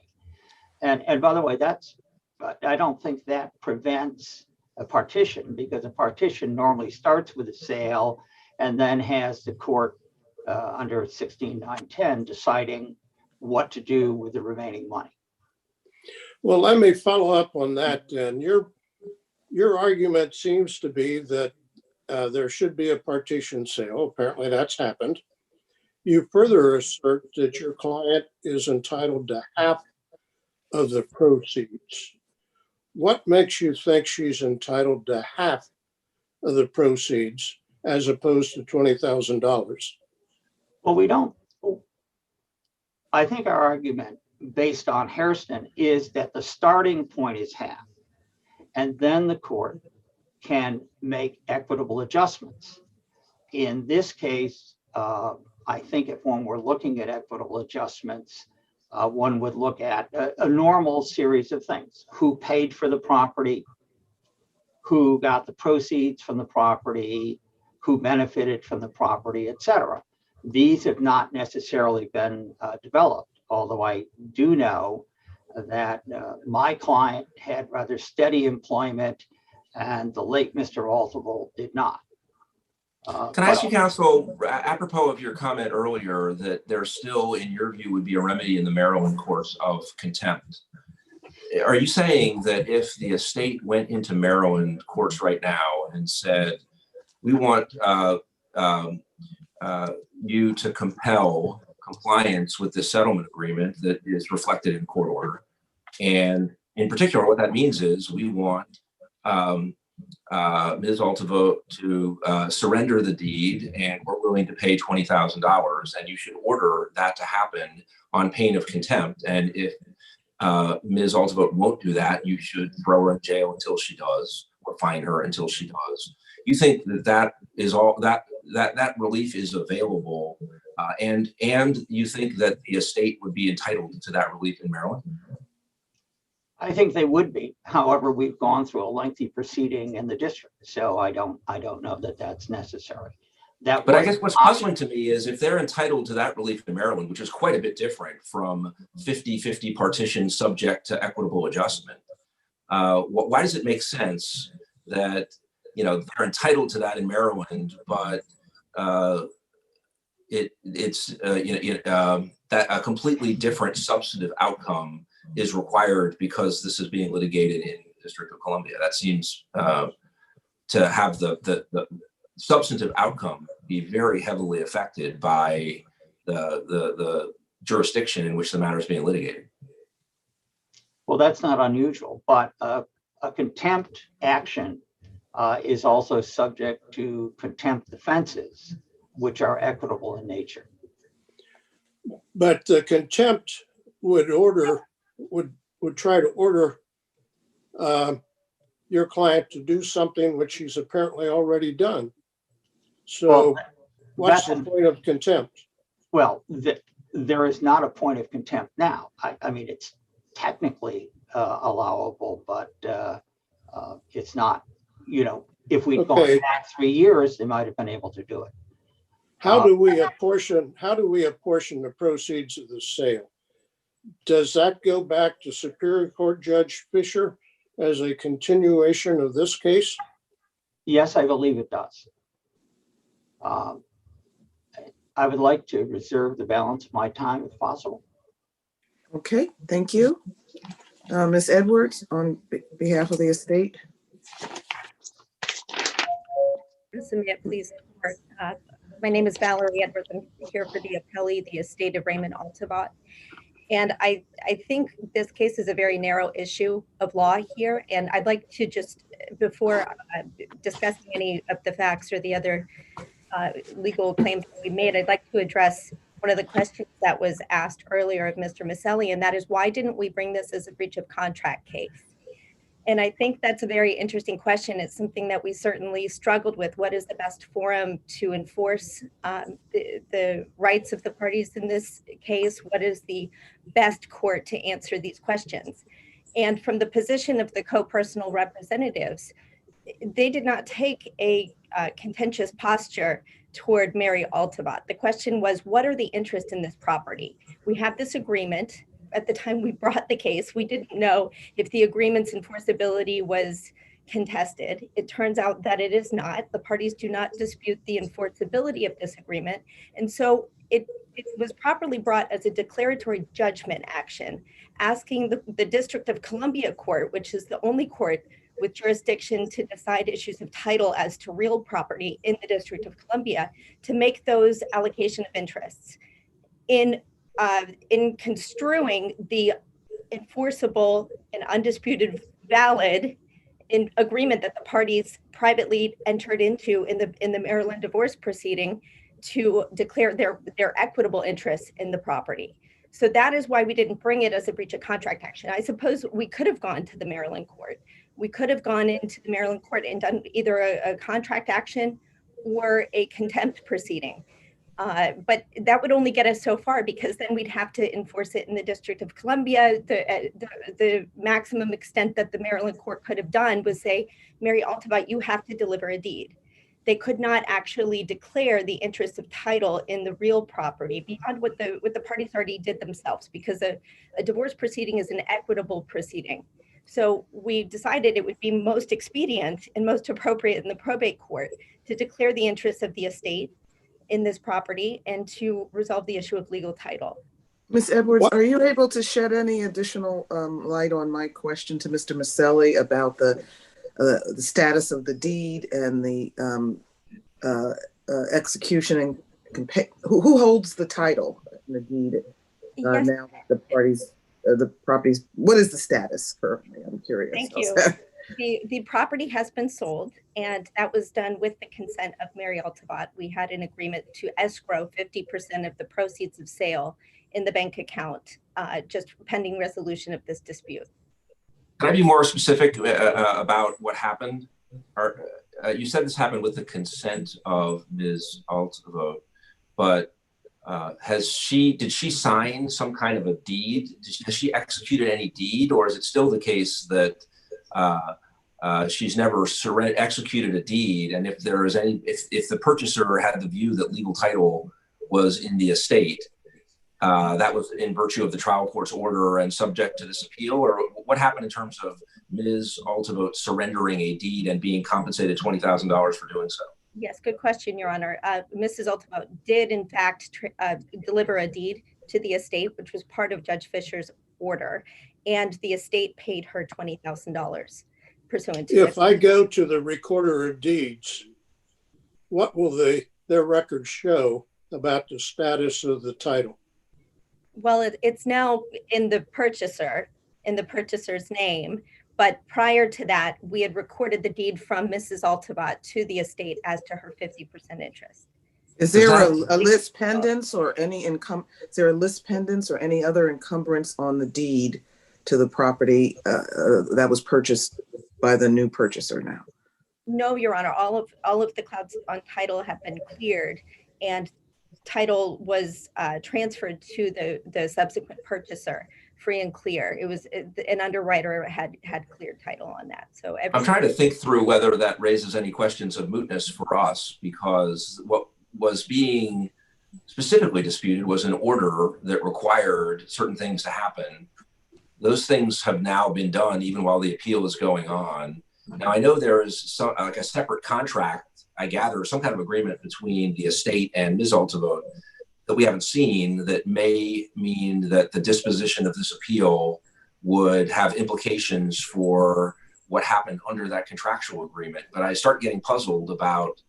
And by the way, that's But I don't think that prevents a partition, because a partition normally starts with a sale and then has the court under 16.910 deciding what to do with the remaining money. Well, let me follow up on that. And your argument seems to be that there should be a partition sale. Apparently that's happened. You further assert that your client is entitled to half of the proceeds. What makes you think she's entitled to half of the proceeds as opposed to $20,000? Well, we don't. I think our argument based on Hairston is that the starting point is half, and then the court can make equitable adjustments. In this case, I think if one were looking at equitable adjustments, one would look at a normal series of things: who paid for the property, who got the proceeds from the property, who benefited from the property, etc. These have not necessarily been developed, although I do know that my client had rather steady employment and the late Mr. Altavold did not. Can I ask you, counsel, apropos of your comment earlier that there still, in your view, would be a remedy in the Maryland courts of contempt? Are you saying that if the estate went into Maryland courts right now and said, we want you to compel compliance with the settlement agreement that is reflected in court order, and in particular, what that means is we want Ms. Altavold to surrender the deed, and we're willing to pay $20,000, and you should order that to happen on pain of contempt. And if Ms. Altavold won't do that, you should throw her in jail until she does, or fine her until she does. You think that that is all that relief is available, and you think that the estate would be entitled to that relief in Maryland? I think they would be. However, we've gone through a lengthy proceeding in the district, so I don't know that that's necessary. But I guess what's puzzling to me is if they're entitled to that relief in Maryland, which is quite a bit different from 50-50 partition subject to equitable adjustment, why does it make sense that they're entitled to that in Maryland, but it's that a completely different substantive outcome is required because this is being litigated in the District of Columbia? That seems to have the substantive outcome be very heavily affected by the jurisdiction in which the matter is being litigated. Well, that's not unusual, but a contempt action is also subject to contempt defenses, which are equitable in nature. But the contempt would try to order your client to do something which he's apparently already done. So what's the point of contempt? Well, there is not a point of contempt now. I mean, it's technically allowable, but it's not, if we'd gone back 3 years, they might have been able to do it. How do we apportion the proceeds of the sale? Does that go back to Superior Court Judge Fisher as a continuation of this case? Yes, I believe it does. I would like to reserve the balance of my time if possible. Okay, thank you. Ms. Edwards, on behalf of the estate. Submit, please. My name is Valerie Edwards. I'm here for the appellee, the estate of Raymond Altavold. And I think this case is a very narrow issue of law here. And I'd like to just, before discussing any of the facts or the other legal claims that we made, I'd like to address one of the questions that was asked earlier of Mr. Maselli, and that is, why didn't we bring this as a breach of contract case? And I think that's a very interesting question. It's something that we certainly struggled with. What is the best forum to enforce the rights of the parties in this case? What is the best court to answer these questions? And from the position of the co-personal representatives, they did not take a contentious posture toward Mary Altavold. The question was, what are the interests in this property? We have this agreement at the time we brought the case, we didn't know if the agreement's enforceability was contested. It turns out that it is not. The parties do not dispute the enforceability of this agreement. And so it was properly brought as a declaratory judgment action, asking the District of Columbia Court, which is the only court with jurisdiction to decide issues of title as to real property in the District of Columbia, to make those allocation of interests. In construing the enforceable and undisputed valid in agreement that the parties privately entered into in the Maryland divorce proceeding to declare their equitable interests in the property. So that is why we didn't bring it as a breach of contract action. I suppose we could have gone to the Maryland court. We could have gone into the Maryland court and done either a contract action or a contempt proceeding. But that would only get us so far, because then we'd have to enforce it in the District of Columbia. The maximum extent that the Maryland court could have done was say, Mary Altabot, you have to deliver a deed. They could not actually declare the interest of title in the real property beyond what the parties already did themselves, because a divorce proceeding is an equitable proceeding. So we decided it would be most expedient and most appropriate in the probate court to declare the interests of the estate in this property and to resolve the issue of legal title. Ms. Edwards, are you able to shed any additional light on my question to Mr. Maselli about the status of the deed and the execution and who holds the title in the deed Yes. now that the parties, the properties, what is the status currently? I'm curious. Thank you. The property has been sold, and that was done with the consent of Mary Altabot. We had an agreement to escrow 50% of the proceeds of sale in the bank account, just pending resolution of this dispute. Can I be more specific about what happened? You said this happened with the consent of Ms. Altabot, but did she sign some kind of a deed? Has she executed any deed, or is it still the case that she's never executed a deed? And if there is if the purchaser had the view that legal title was in the estate, that was in virtue of the trial court's order and subject to this appeal, or what happened in terms of Ms. Altabot surrendering a deed and being compensated $20,000 for doing so? Yes, good question, Your Honor. Mrs. Altabot did in fact deliver a deed to the estate, which was part of Judge Fisher's order, and the estate paid her $20,000 pursuant to If I go to the recorder of deeds, what will their record show about the status of the title? Well, it's now in the purchaser's name, but prior to that, we had recorded the deed from Mrs. Altabot to the estate as to her 50% interest. Is there a list pendants or any income? Is there a list pendants or any other encumbrance on the deed to the property that was purchased by the new purchaser now? No, Your Honor. All of the clouds on title have been cleared, and title was transferred to the subsequent purchaser free and clear. It was an underwriter had cleared title on that. So I'm trying to think through whether that raises any questions of mootness for us, because what was being specifically disputed was an order that required certain things to happen. Those things have now been done even while the appeal is going on. Now, I know there is some, like a separate contract, I gather, some kind of agreement between the estate and Ms. Altabot that we haven't seen that may mean that the disposition of this appeal would have implications for what happened under that contractual agreement. But I start getting puzzled about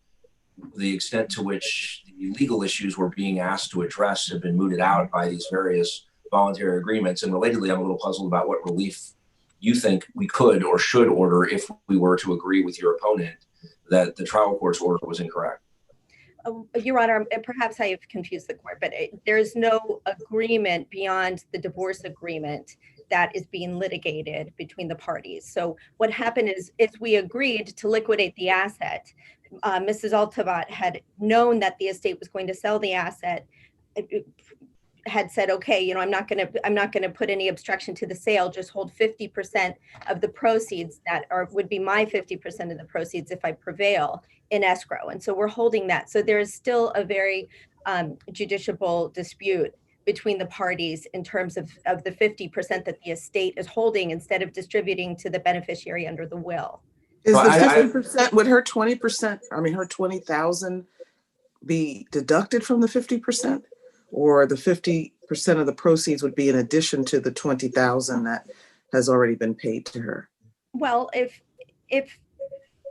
the extent to which the legal issues we're being asked to address have been mooted out by these various voluntary agreements. And relatedly, I'm a little puzzled about what relief you think we could or should order if we were to agree with your opponent that the trial court's order was incorrect. Your Honor, perhaps I have confused the court, but there is no agreement beyond the divorce agreement that is being litigated between the parties. So what happened is we agreed to liquidate the asset. Mrs. Altabot had known that the estate was going to sell the asset, had said, okay, you know, I'm not going to put any obstruction to the sale, just hold 50% of the proceeds that would be my 50% of the proceeds if I prevail in escrow. And so we're holding that. So there is still a very judiciable dispute between the parties in terms of the 50% that the estate is holding instead of distributing to the beneficiary under the will. Is Well, the I- 50%, would her 20%, I mean, her 20,000 be deducted from the 50%? Or the 50% of the proceeds would be in addition to the 20,000 that has already been paid to her? Well, if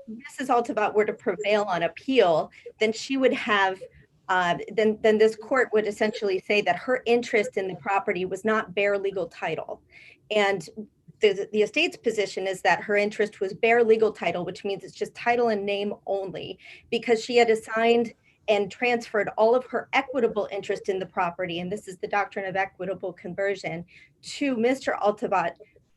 Mrs. Altabot were to prevail on appeal, then she would have, then this court would essentially say that her interest in the property was not bare legal title. And the estate's position is that her interest was bare legal title, which means it's just title and name only, because she had assigned and transferred all of her equitable interest in the property, and this is the doctrine of equitable conversion, to Mr. Altabot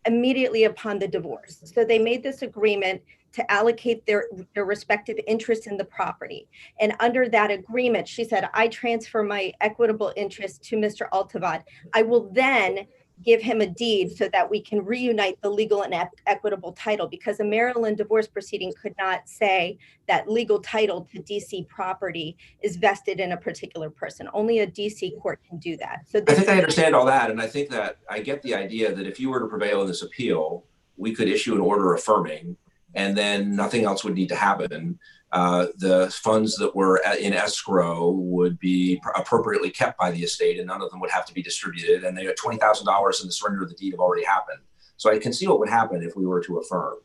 immediately upon the divorce. So they made this agreement to allocate their respective interests in the property. And under that agreement, she said, I transfer my equitable interest to Mr. Altabot. I will then give him a deed so that we can reunite the legal and equitable title, because a Maryland divorce proceeding could not say that legal title to DC property is vested in a particular person. Only a DC court can do that. So I think I understand all that. And I think that I get the idea that if you were to prevail in this appeal, we could issue an order affirming, and then nothing else would need to happen. The funds that were in escrow would be appropriately kept by the estate, and none of them would have to be distributed. And they had $20,000 in the surrender of the deed have already happened. So I can see what would happen if we were to affirm.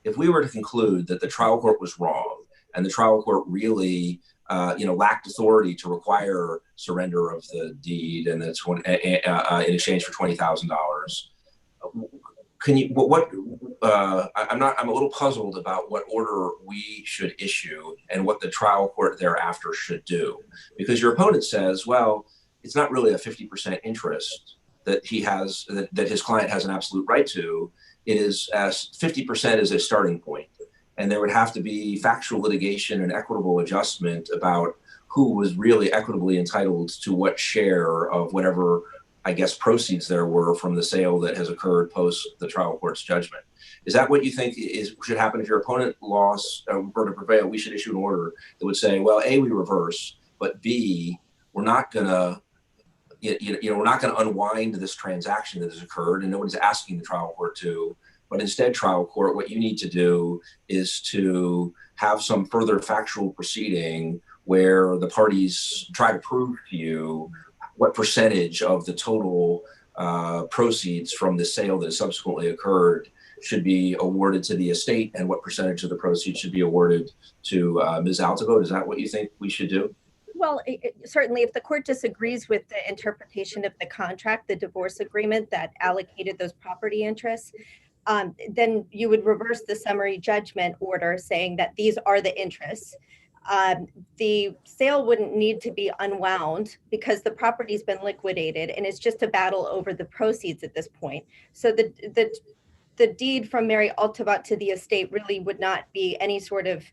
If we were to conclude that the trial court was wrong and the trial court really lacked authority to require surrender of the deed, and that's in exchange for $20,000. Can you, I'm a little puzzled about what order we should issue and what the trial court thereafter should do. Because your opponent says, well, it's not really a 50% interest that he has, that his client has an absolute right to. It is as 50% is a starting point. And there would have to be factual litigation and equitable adjustment about who was really equitably entitled to what share of whatever, I guess, proceeds there were from the sale that has occurred post the trial court's judgment. Is that what you think should happen if your opponent lost or to prevail? We should issue an order that would say, well, A, we reverse, but B, we're not gonna, we're not gonna unwind this transaction that has occurred, and nobody's asking the trial court to. But instead, trial court, what you need to do is to have some further factual proceeding where the parties try to prove to you what percentage of the total proceeds from the sale that subsequently occurred should be awarded to the estate, and what percentage of the proceeds should be awarded to Ms. Altabot. Is that what you think we should do? Well, certainly if the court disagrees with the interpretation of the contract, the divorce agreement that allocated those property interests, then you would reverse the summary judgment order saying that these are the interests. The sale wouldn't need to be unwound because the property's been liquidated, and it's just a battle over the proceeds at this point. So the deed from Mary Altabot to the estate really would not be any sort of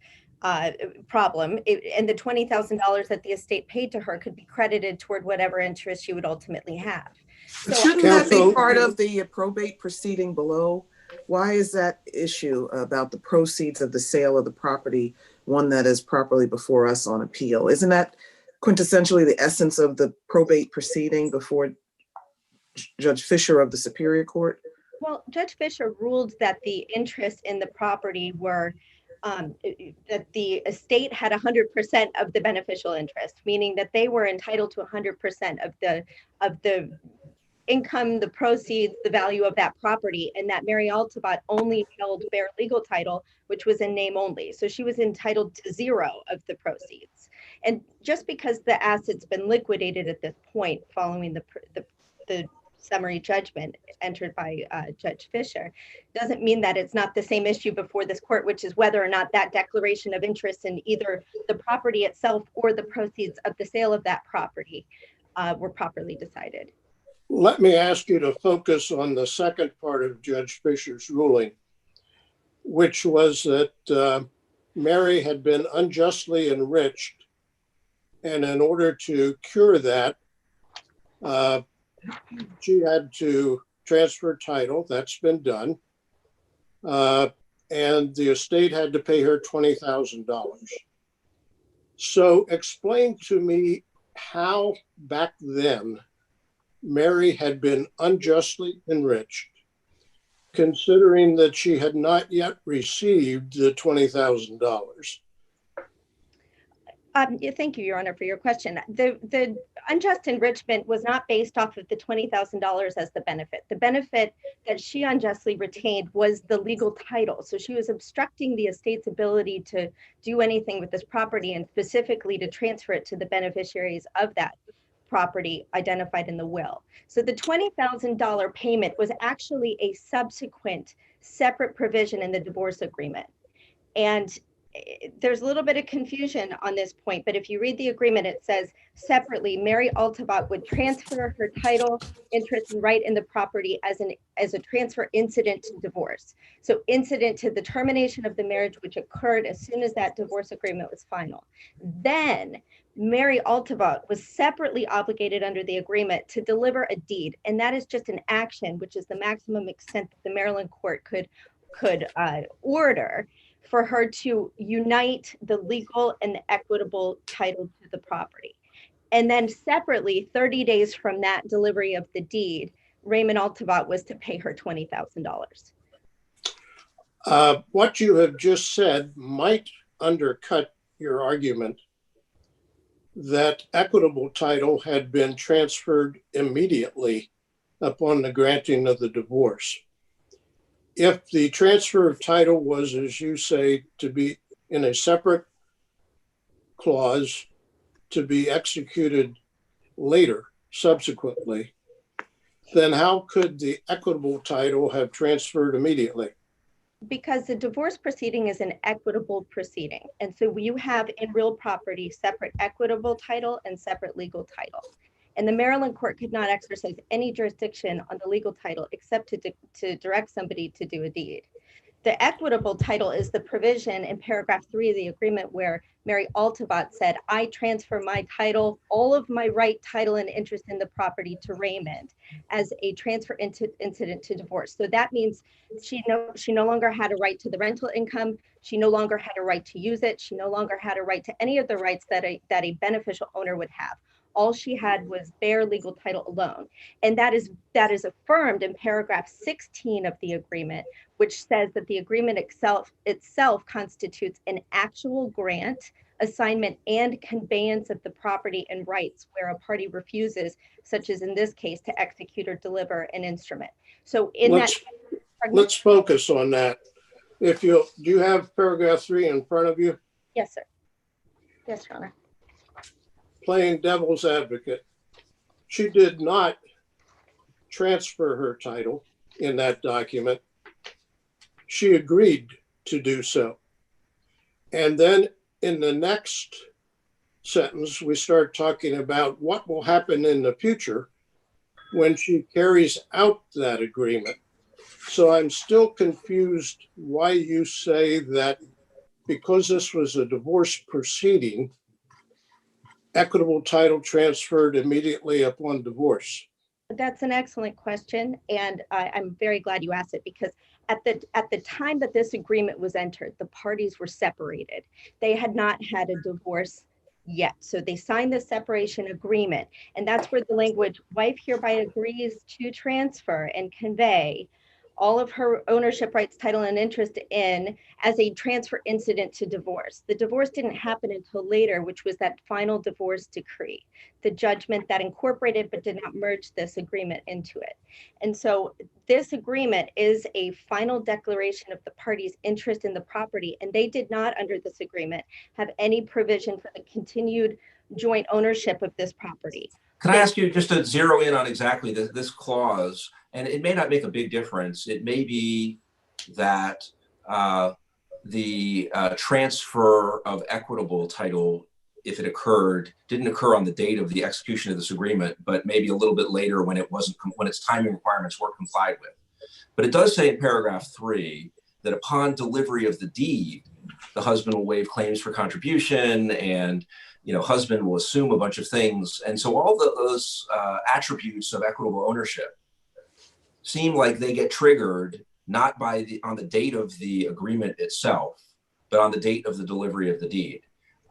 problem. And the $20,000 that the estate paid to her could be credited toward whatever interest she would ultimately have. So, shouldn't that be Counsel- part of the probate proceeding below? Why is that issue about the proceeds of the sale of the property one that is properly before us on appeal? Isn't that quintessentially the essence of the probate proceeding before Judge Fisher of the Superior Court? well, Judge Fisher ruled that the interests in the property were that the estate had 100% of the beneficial interest, meaning that they were entitled to 100% of the income, the proceeds, the value of that property, and that Mary Altabot only held bare legal title, which was in name only. So she was entitled to 0 of the proceeds. And just because the asset's been liquidated at this point following the summary judgment entered by Judge Fisher doesn't mean that it's not the same issue before this court, which is whether or not that declaration of interest in either the property itself or the proceeds of the sale of that property were properly decided. Let me ask you to focus on the second part of Judge Fisher's ruling, which was that Mary had been unjustly enriched. And in order to cure that, she had to transfer title. That's been done. And the estate had to pay her $20,000. So explain to me how back then Mary had been unjustly enriched, considering that she had not yet received the $20,000? Yeah, thank you, Your Honor, for your question. The unjust enrichment was not based off of the $20,000 as the benefit. The benefit that she unjustly retained was the legal title. So she was obstructing the estate's ability to do anything with this property, and specifically to transfer it to the beneficiaries of that property identified in the will. So the $20,000 payment was actually a subsequent separate provision in the divorce agreement. And there's a little bit of confusion on this point, but if you read the agreement, it says separately, Mary Altabot would transfer her title, interest, and right in the property as a transfer incident to divorce. So incident to the termination of the marriage, which occurred as soon as that divorce agreement was final. Then Mary Altabot was separately obligated under the agreement to deliver a deed, and that is just an action, which is the maximum extent that the Maryland court could order for her to unite the legal and the equitable title to the property. And then separately, 30 days from that delivery of the deed, Raymond Altabot was to pay her $20,000. What you have just said might undercut your argument that equitable title had been transferred immediately upon the granting of the divorce. If the transfer of title was, as you say, to be in a separate clause to be executed later, subsequently, then how could the equitable title have transferred immediately? Because the divorce proceeding is an equitable proceeding. And so you have in real property separate equitable title and separate legal title. And the Maryland court could not exercise any jurisdiction on the legal title except to direct somebody to do a deed. The equitable title is the provision in paragraph 3 of the agreement where Mary Altabot said, I transfer my title, all of my right, title, and interest in the property to Raymond as a transfer incident to divorce. So that means she no longer had a right to the rental income. She no longer had a right to use it. She no longer had a right to any of the rights that a beneficial owner would have. All she had was bare legal title alone. And that is affirmed in paragraph 16 of the agreement, which says that the agreement itself constitutes an actual grant, assignment, and conveyance of the property and rights where a party refuses, such as in this case, to execute or deliver an instrument. So let's focus on that. Do you have paragraph 3 in front of you? Yes, sir. Yes, Your Honor. Playing devil's advocate, she did not transfer her title in that document. She agreed to do so. And then in the next sentence, we start talking about what will happen in the future when she carries out that agreement. So I'm still confused why you say that because this was a divorce proceeding, equitable title transferred immediately upon divorce. That's an excellent question, and I'm very glad you asked it, because at the time that this agreement was entered, the parties were separated. They had not had a divorce yet, so they signed the separation agreement, and that's where the language "wife hereby agrees to transfer and convey all of her ownership rights, title, and interest in as a transfer incident to divorce." The divorce didn't happen until later, which was that final divorce decree, the judgment that incorporated but did not merge this agreement into it. And so this agreement is a final declaration of the parties' interest in the property, and they did not, under this agreement, have any provision for the continued joint ownership of this property. Can I ask you just to zero in on exactly this clause? And it may not make a big difference. It may be that the transfer of equitable title, if it occurred, didn't occur on the date of the execution of this agreement, but maybe a little bit later when its timing requirements weren't complied with. But it does say in paragraph 3 that upon delivery of the deed, the husband will waive claims for contribution, and husband will assume a bunch of things. And so all those attributes of equitable ownership seem like they get triggered not on the date of the agreement itself, but on the date of the delivery of the deed.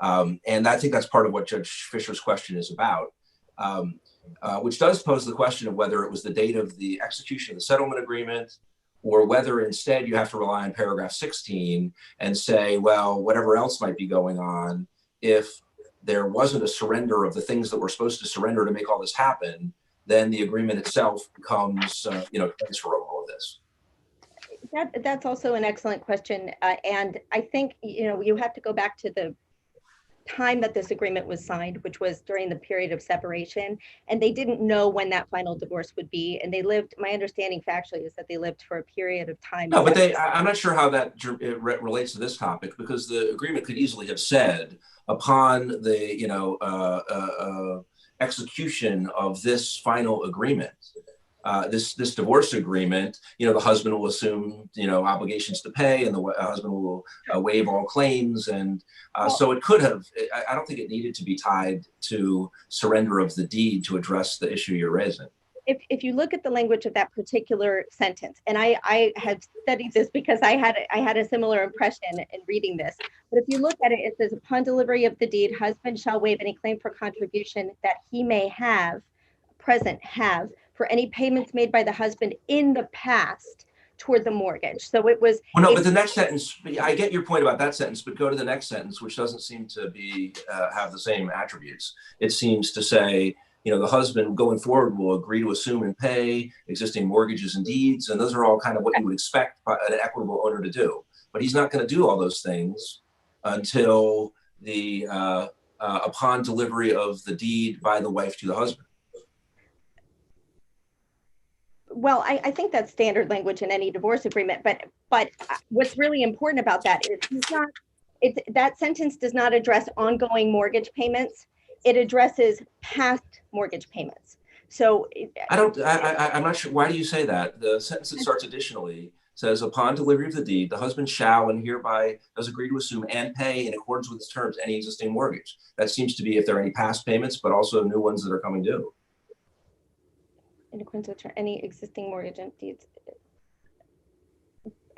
And I think that's part of what Judge Fisher's question is about. which does pose the question of whether it was the date of the execution of the settlement agreement, or whether instead you have to rely on paragraph 16 and say, well, whatever else might be going on, if there wasn't a surrender of the things that we're supposed to surrender to make all this happen, then the agreement itself becomes, transferable of this. That's also an excellent question. And I think, you have to go back to the time that this agreement was signed, which was during the period of separation. And they didn't know when that final divorce would be. And they lived, my understanding factually is that they lived for a period of time. No, but I'm not sure how that relates to this topic, because the agreement could easily have said upon the, execution of this final agreement, this divorce agreement, the husband will assume, obligations to pay, and the husband will waive all claims. And so it could have, I don't think it needed to be tied to surrender of the deed to address the issue you're raising. If you look at the language of that particular sentence, and I have studied this because I had a similar impression in reading this, but if you look at it, it says, upon delivery of the deed, husband shall waive any claim for contribution that he may have for any payments made by the husband in the past toward the mortgage. So it was. Well, no, but the next sentence, I get your point about that sentence, but go to the next sentence, which doesn't seem to be have the same attributes. It seems to say, the husband going forward will agree to assume and pay existing mortgages and deeds. And those are all kind of what you would expect an equitable owner to do. But he's not going to do all those things until the upon delivery of the deed by the wife to the husband. Well, I think that's standard language in any divorce agreement. But what's really important about that is that sentence does not address ongoing mortgage payments. It addresses past mortgage payments. So I'm not sure. Why do you say that? The sentence that starts additionally says, upon delivery of the deed, the husband shall and hereby does agree to assume and pay in accordance with its terms any existing mortgage. That seems to be if there are any past payments, but also new ones that are coming due. In accordance with any existing mortgage and deeds.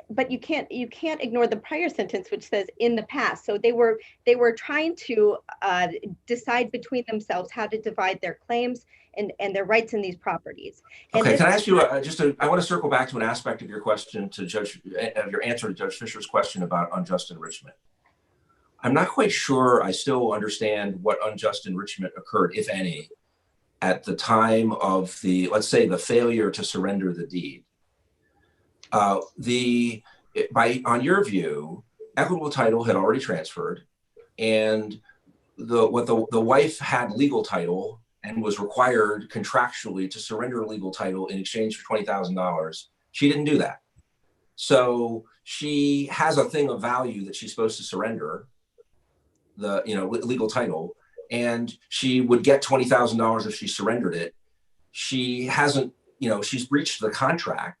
But you can't ignore the prior sentence, which says in the past. So they were trying to decide between themselves how to divide their claims and their rights in these properties. Okay, can I ask you I want to circle back to an aspect of your question your answer to Judge Fisher's question about unjust enrichment. I'm not quite sure I still understand what unjust enrichment occurred, if any, at the time of let's say the failure to surrender the deed. On your view, equitable title had already transferred, and the wife had legal title and was required contractually to surrender legal title in exchange for $20,000. She didn't do that. So she has a thing of value that she's supposed to surrender, the legal title, and she would get $20,000 if she surrendered it. She hasn't, she's breached the contract.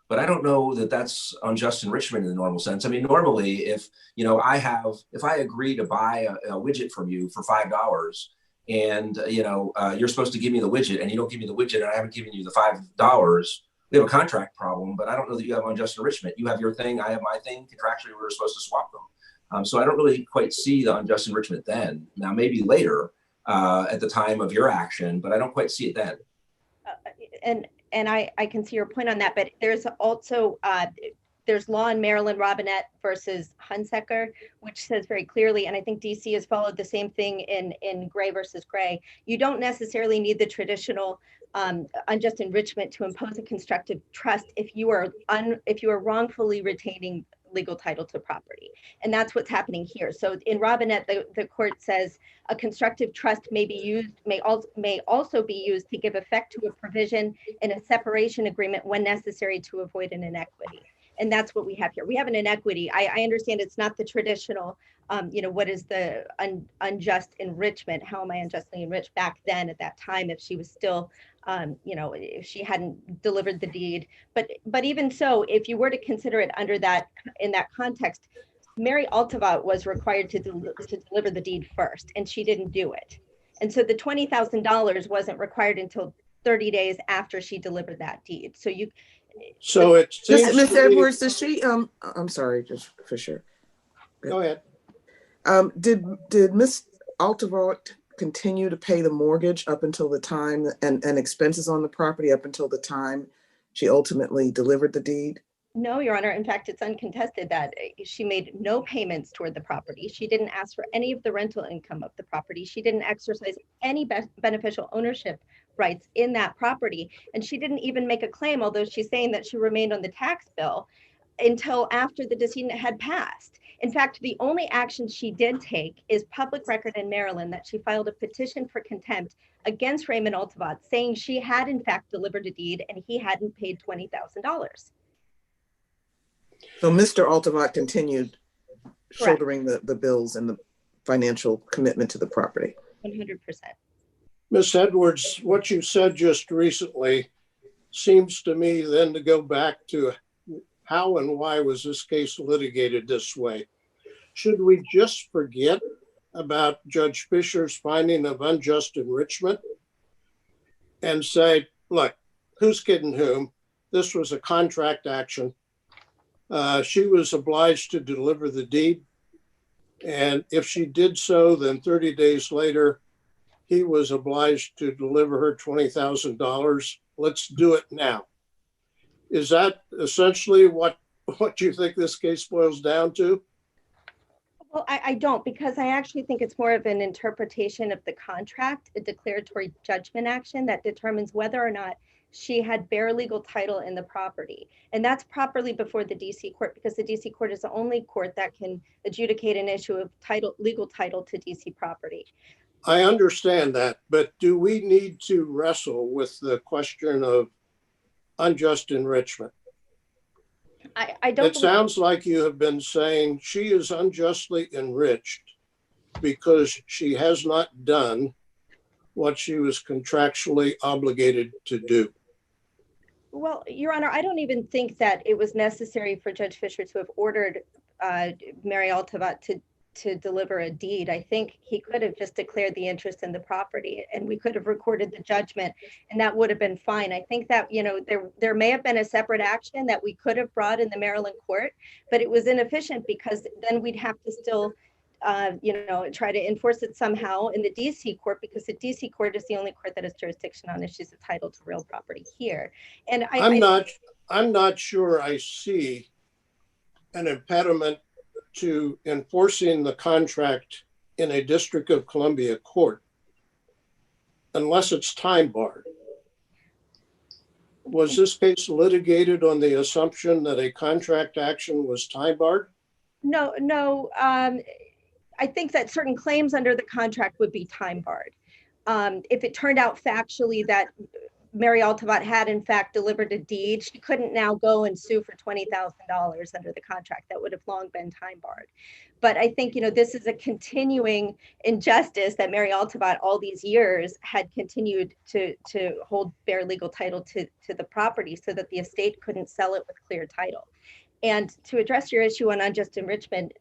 But I don't know that that's unjust enrichment in the normal sense. I mean, normally, if I agree to buy a widget from you for $5, and you're supposed to give me the widget, and you don't give me the widget, and I haven't given you the $5, we have a contract problem. But I don't know that you have unjust enrichment. You have your thing, I have my thing. Contractually, we were supposed to swap them. So I don't really quite see the unjust enrichment then. Now, maybe later at the time of your action, but I don't quite see it then. And I can see your point on that, but there's also, there's law in Maryland, Robinette versus Hunsaker, which says very clearly, and I think DC has followed the same thing in Gray versus Gray. You don't necessarily need the traditional unjust enrichment to impose a constructive trust if you are wrongfully retaining legal title to property. And that's what's happening here. So in Robinette, the court says a constructive trust may also be used to give effect to a provision in a separation agreement when necessary to avoid an inequity. And that's what we have here. We have an inequity. I understand it's not the traditional, what is the unjust enrichment? How am I unjustly enriched back then at that time if she was still, if she hadn't delivered the deed. But even so, if you were to consider it in that context, Mary Altavot was required to deliver the deed first, and she didn't do it. And so the $20,000 wasn't required until 30 days after she delivered that deed. So it seems Ms. Edwards, does she, I'm sorry, Judge Fisher. Go ahead. Did Ms. Altavot continue to pay the mortgage up until the time and expenses on the property up until the time she ultimately delivered the deed? No, Your Honor. In fact, it's uncontested that she made no payments toward the property. She didn't ask for any of the rental income of the property. She didn't exercise any beneficial ownership rights in that property. And she didn't even make a claim, although she's saying that she remained on the tax bill, until after the decedent had passed. In fact, the only action she did take is public record in Maryland that she filed a petition for contempt against Raymond Altevat, saying she had in fact delivered a deed and he hadn't paid $20,000. So Mr. Altevat continued Correct. shouldering the bills and the financial commitment to the property. 100%. Ms. Edwards, what you said just recently seems to me then to go back to how and why was this case litigated this way? Should we just forget about Judge Fisher's finding of unjust enrichment and say, look, who's kidding whom? This was a contract action. She was obliged to deliver the deed. And if she did so, then 30 days later, he was obliged to deliver her $20,000. Let's do it now. Is that essentially what you think this case boils down to? Well, I don't, because I actually think it's more of an interpretation of the contract, a declaratory judgment action that determines whether or not she had bare legal title in the property. And that's properly before the DC court, because the DC court is the only court that can adjudicate an issue of legal title to DC property. I understand that, but do we need to wrestle with the question of unjust enrichment? I don't. It sounds like you have been saying she is unjustly enriched because she has not done what she was contractually obligated to do. Well, Your Honor, I don't even think that it was necessary for Judge Fisher to have ordered Mary Altevat to deliver a deed. I think he could have just declared the interest in the property and we could have recorded the judgment and that would have been fine. I think that, you know, there may have been a separate action that we could have brought in the Maryland court, but it was inefficient because then we'd have to still, try to enforce it somehow in the DC court, because the DC court is the only court that has jurisdiction on issues of title to real property here. And I'm not sure I see an impediment to enforcing the contract in a District of Columbia court unless it's time barred. Was this case litigated on the assumption that a contract action was time barred? No. I think that certain claims under the contract would be time barred. If it turned out factually that Mary Altevat had in fact delivered a deed, she couldn't now go and sue for $20,000 under the contract. That would have long been time barred. But I think, this is a continuing injustice that Mary Altevat all these years had continued to hold bare legal title to the property so that the estate couldn't sell it with clear title. And to address your issue on unjust enrichment,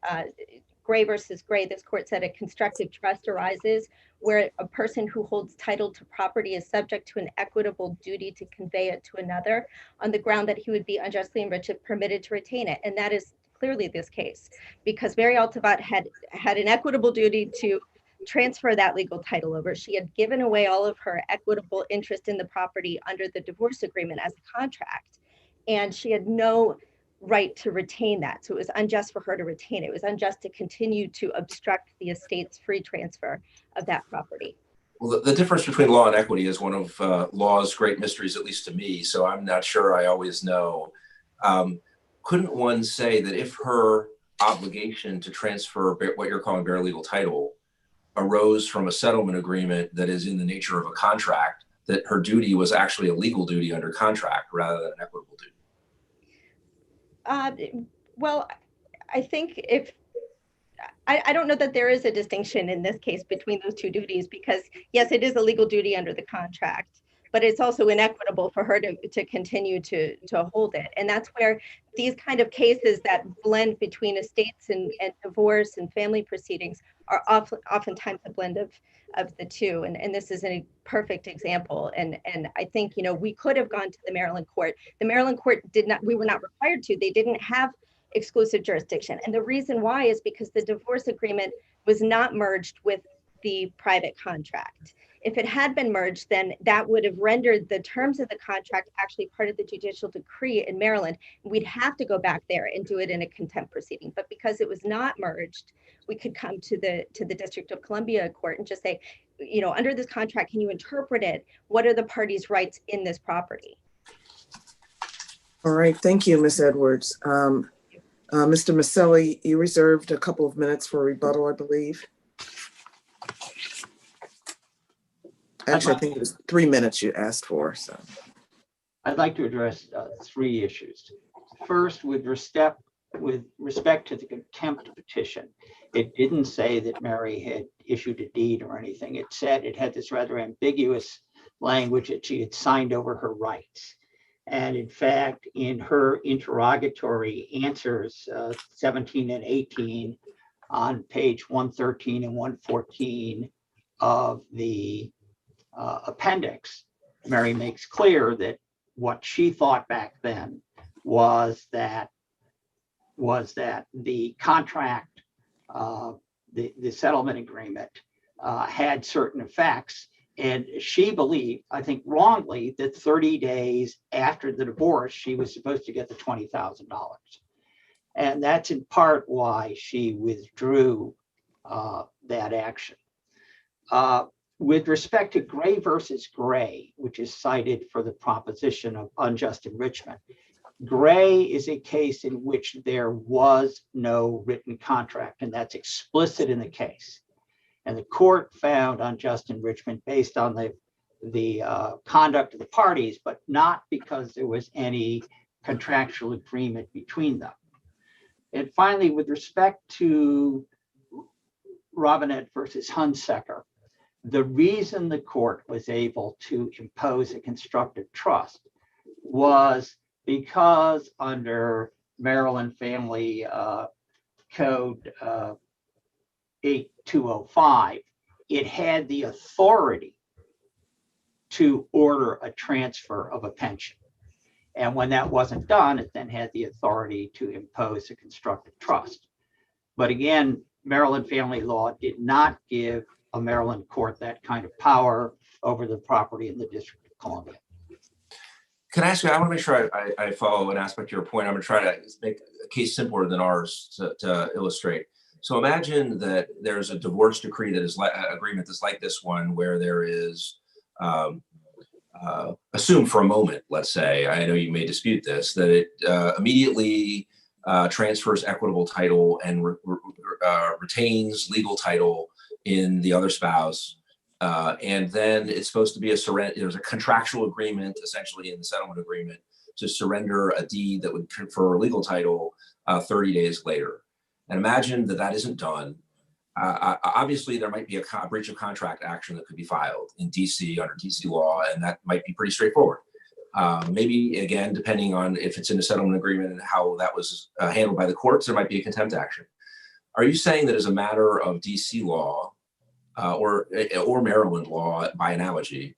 Gray versus Gray, this court said a constructive trust arises where a person who holds title to property is subject to an equitable duty to convey it to another on the ground that he would be unjustly enriched if permitted to retain it. And that is clearly this case, because Mary Altevat had an equitable duty to transfer that legal title over. She had given away all of her equitable interest in the property under the divorce agreement as a contract, and she had no right to retain that. So it was unjust for her to retain it. It was unjust to continue to obstruct the estate's free transfer of that property. Well, the difference between law and equity is one of law's great mysteries, at least to me. So I'm not sure I always know. Couldn't one say that if her obligation to transfer what you're calling bare legal title arose from a settlement agreement that is in the nature of a contract, that her duty was actually a legal duty under contract rather than an equitable duty? Well, I think I don't know that there is a distinction in this case between those two duties, because yes, it is a legal duty under the contract, but it's also inequitable for her to continue to hold it. And that's where these kind of cases that blend between estates and divorce and family proceedings are oftentimes a blend of the two. And this is a perfect example. And I think, we could have gone to the Maryland court. The Maryland court we were not required to. They didn't have exclusive jurisdiction. And the reason why is because the divorce agreement was not merged with the private contract. If it had been merged, then that would have rendered the terms of the contract actually part of the judicial decree in Maryland. We'd have to go back there and do it in a contempt proceeding. But because it was not merged, we could come to the District of Columbia court and just say, you know, under this contract, can you interpret it? What are the parties' rights in this property? All right, thank you, Ms. Edwards. Mr. Maselli, you reserved a couple of minutes for rebuttal, I believe. Actually, I think it was 3 minutes you asked for, so. I'd like to address 3 issues. First, with respect to the contempt petition, it didn't say that Mary had issued a deed or anything. It said it had this rather ambiguous language that she had signed over her rights. And in fact, in her interrogatory answers, 17 and 18 on page 113 and 114 of the appendix, Mary makes clear that what she thought back then was that the contract, the settlement agreement had certain effects. And she believed, I think wrongly, that 30 days after the divorce, she was supposed to get the $20,000. And that's in part why she withdrew that action. With respect to Gray versus Gray, which is cited for the proposition of unjust enrichment, Gray is a case in which there was no written contract, and that's explicit in the case. And the court found unjust enrichment based on the conduct of the parties, but not because there was any contractual agreement between them. And finally, with respect to Robinette versus Hunsaker, the reason the court was able to impose a constructive trust was because under Maryland Family Code 8205, it had the authority to order a transfer of a pension. And when that wasn't done, it then had the authority to impose a constructive trust. But again, Maryland family law did not give a Maryland court that kind of power over the property in the District of Columbia. Can I ask you, I want to make sure I follow an aspect of your point. I'm going to try to make a case simpler than ours to illustrate. So imagine that there's a divorce decree that is agreement that's like this one, where there is, assume for a moment, let's say, I know you may dispute this, that it immediately transfers equitable title and retains legal title in the other spouse. And then it's supposed to be a surrender. There's a contractual agreement, essentially in the settlement agreement, to surrender a deed that would confer legal title 30 days later. And imagine that that isn't done. Obviously, there might be a breach of contract action that could be filed in DC under DC law, and that might be pretty straightforward. Maybe, again, depending on if it's in a settlement agreement and how that was handled by the courts, there might be a contempt action. Are you saying that as a matter of DC law or Maryland law, by analogy,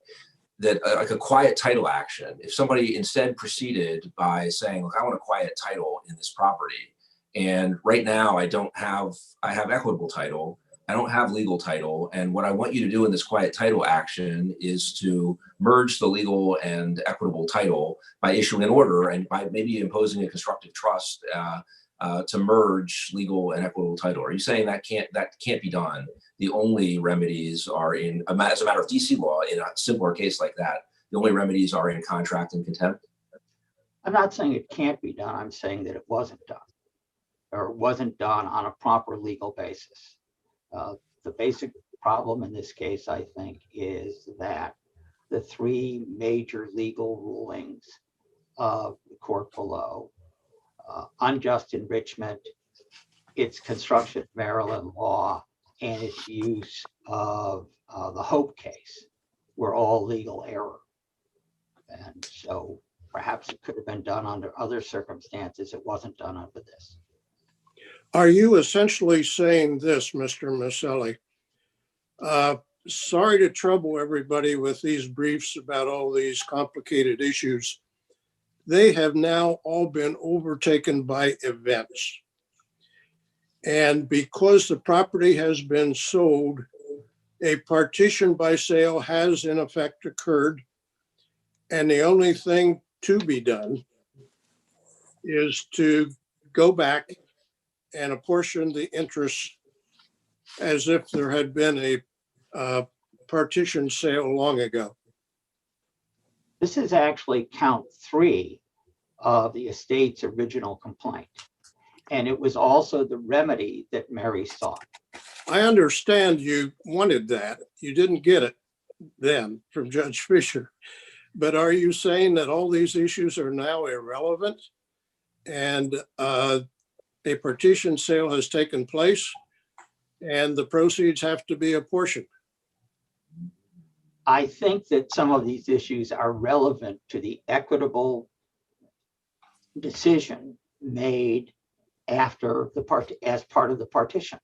that like a quiet title action, if somebody instead proceeded by saying, look, I want a quiet title in this property, and right now I have equitable title, I don't have legal title, and what I want you to do in this quiet title action is to merge the legal and equitable title by issuing an order and by maybe imposing a constructive trust to merge legal and equitable title. Are you saying that can't be done? The only remedies are in, as a matter of DC law, in a simpler case like that, the only remedies are in contract and contempt? I'm not saying it can't be done. I'm saying that it wasn't done, or wasn't done on a proper legal basis. The basic problem in this case, I think, is that the 3 major legal rulings of the court below, unjust enrichment, its construction of Maryland law, and its use of the Hope case, were all legal error. And so perhaps it could have been done under other circumstances. It wasn't done under this. Are you essentially saying this, Mr. Maselli? Sorry to trouble everybody with these briefs about all these complicated issues. They have now all been overtaken by events. And because the property has been sold a partition by sale has in effect occurred, and the only thing to be done is to go back and apportion the interest as if there had been a partition sale long ago. This is actually count 3 of the estate's original complaint. And it was also the remedy that Mary sought. I understand you wanted that. You didn't get it then from Judge Fisher. But are you saying that all these issues are now irrelevant and a partition sale has taken place and the proceeds have to be apportioned? I think that some of these issues are relevant to the equitable decision made after as part of the partition.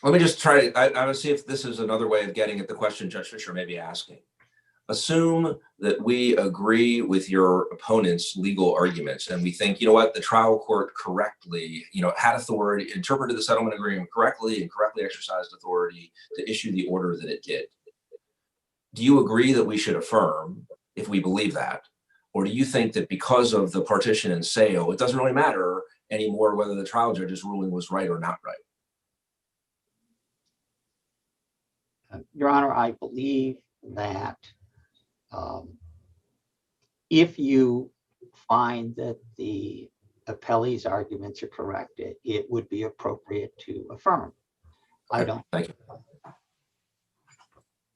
Let me just try, I want to see if this is another way of getting at the question Judge Fisher may be asking. Assume that we agree with your opponent's legal arguments and we think, you know what, the trial court correctly, had authority, interpreted the settlement agreement correctly and correctly exercised authority to issue the order that it did. Do you agree that we should affirm if we believe that? Or do you think that because of the partition and sale, it doesn't really matter anymore whether the trial judge's ruling was right or not right? Your Honor, I believe that if you find that the appellee's arguments are correct, it would be appropriate to affirm. I don't. Thank you.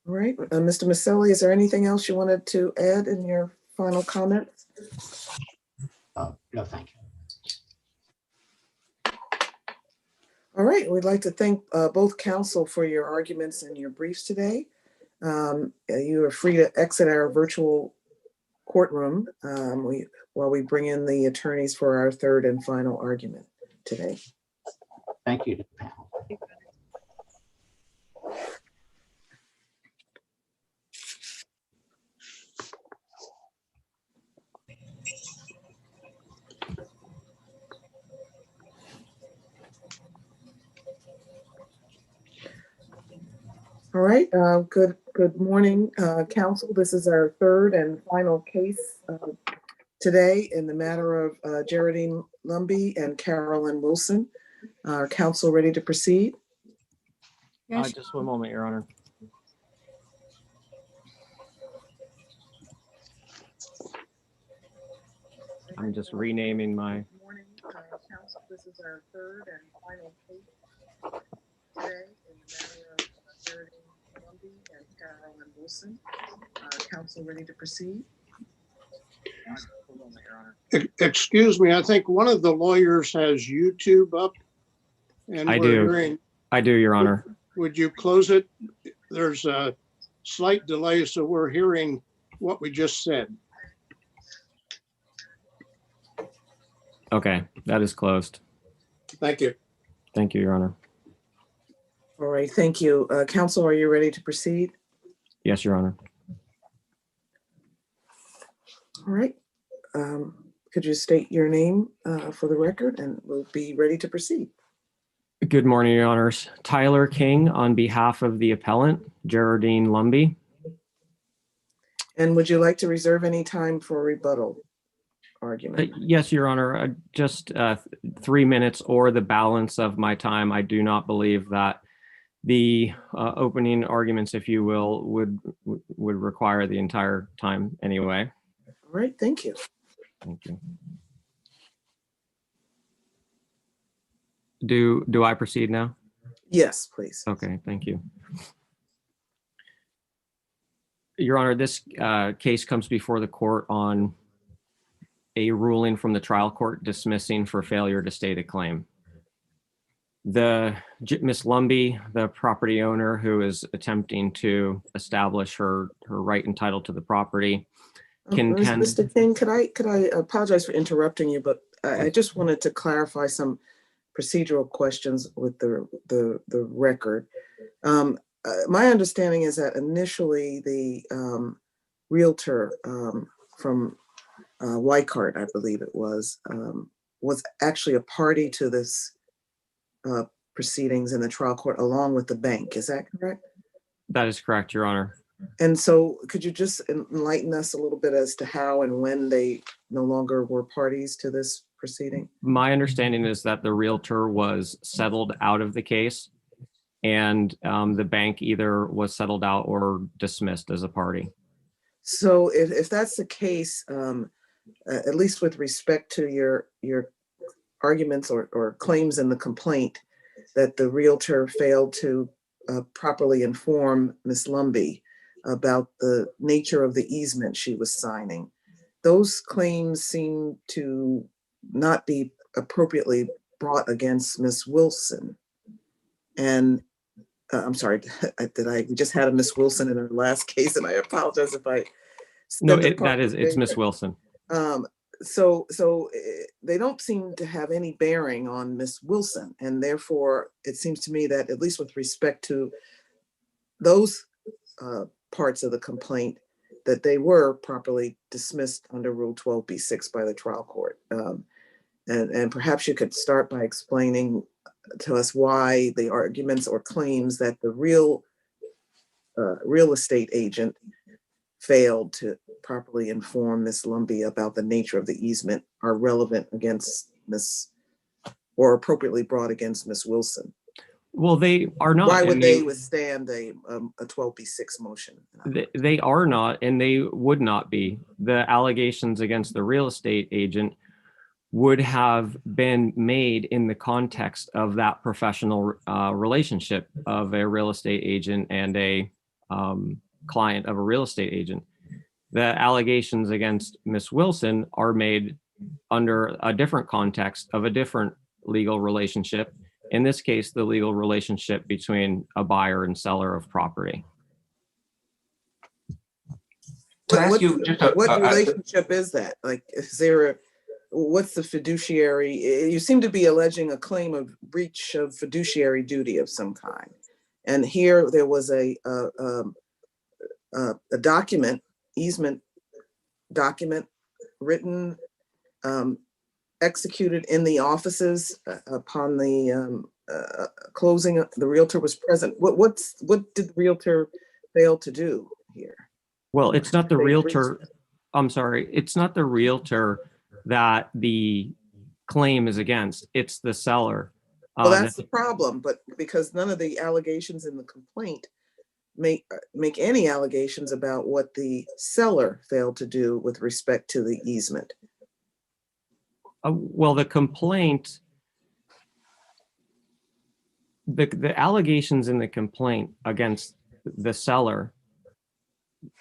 All right, Mr. Maselli, is there anything else you wanted to add in your final comments? No, thank you. All right, we'd like to thank both counsel for your arguments and your briefs today. You are free to exit our virtual courtroom while we bring in the attorneys for our third and final argument today. Thank you to the panel. All right, good morning, counsel. This is our third and final case today in the matter of Geraldine Lumby and Carolyn Wilson. Are counsel ready to proceed? Yes. Just one moment, Your Honor. I'm just renaming my. Good morning, counsel. This is our third and final case today in the matter of Geraldine Lumby and Carolyn Wilson. Counsel ready to proceed? Excuse me, I think one of the lawyers has YouTube up. And I do, Your Honor. Would you close it? There's a slight delay, so we're hearing what we just said. Okay, that is closed. Thank you. Thank you, Your Honor. All right, thank you. Counsel, are you ready to proceed? Yes, Your Honor. All right. Could you state your name for the record and we'll be ready to proceed. Good morning, Your Honors. Tyler King on behalf of the appellant, Geraldine Lumby. And would you like to reserve any time for rebuttal argument? Yes, Your Honor. Just 3 minutes or the balance of my time. I do not believe that the opening arguments, if you will, would require the entire time anyway. All right, thank you. Thank you. Do I proceed now? Yes, please. Okay, thank you. Your Honor, this case comes before the court on a ruling from the trial court dismissing for failure to state a claim. Miss Lumby, the property owner who is attempting to establish her right and title to the property, Mr. King, could I apologize for interrupting you, but I just wanted to clarify some procedural questions with the record. My understanding is that initially the realtor from Weikart, I believe it was actually a party to this proceedings in the trial court along with the bank. Is that correct? That is correct, Your Honor. And so could you just enlighten us a little bit as to how and when they no longer were parties to this proceeding? My understanding is that the realtor was settled out of the case, and the bank either was settled out or dismissed as a party. So if that's the case, at least with respect to your arguments or claims in the complaint that the realtor failed to properly inform Ms. Lumbee about the nature of the easement she was signing, those claims seem to not be appropriately brought against Ms. Wilson. And I'm sorry, we just had a Ms. Wilson in her last case, and I apologize if I. No, it's Ms. Wilson. So they don't seem to have any bearing on Ms. Wilson, and therefore it seems to me that at least with respect to those parts of the complaint, that they were properly dismissed under Rule 12b-6 by the trial court. And perhaps you could start by explaining to us why the arguments or claims that the real estate agent failed to properly inform Ms. Lumbee about the nature of the easement are relevant against or appropriately brought against Ms. Wilson. Well, they are not. Why would they withstand a 12b-6 motion? They are not, and they would not be. The allegations against the real estate agent would have been made in the context of that professional relationship of a real estate agent and a client of a real estate agent. The allegations against Ms. Wilson are made under a different context of a different legal relationship. In this case, the legal relationship between a buyer and seller of property. What relationship is that? Like, what's the fiduciary? You seem to be alleging a claim of breach of fiduciary duty of some kind. And here there was a document, easement document, written, executed in the offices upon the closing. The realtor was present. What did the realtor fail to do here? Well, it's not the realtor. I'm sorry. It's not the realtor that the claim is against. It's the seller. Well, that's the problem. But because none of the allegations in the complaint make any allegations about what the seller failed to do with respect to the easement. Well, the complaint, the allegations in the complaint against the seller.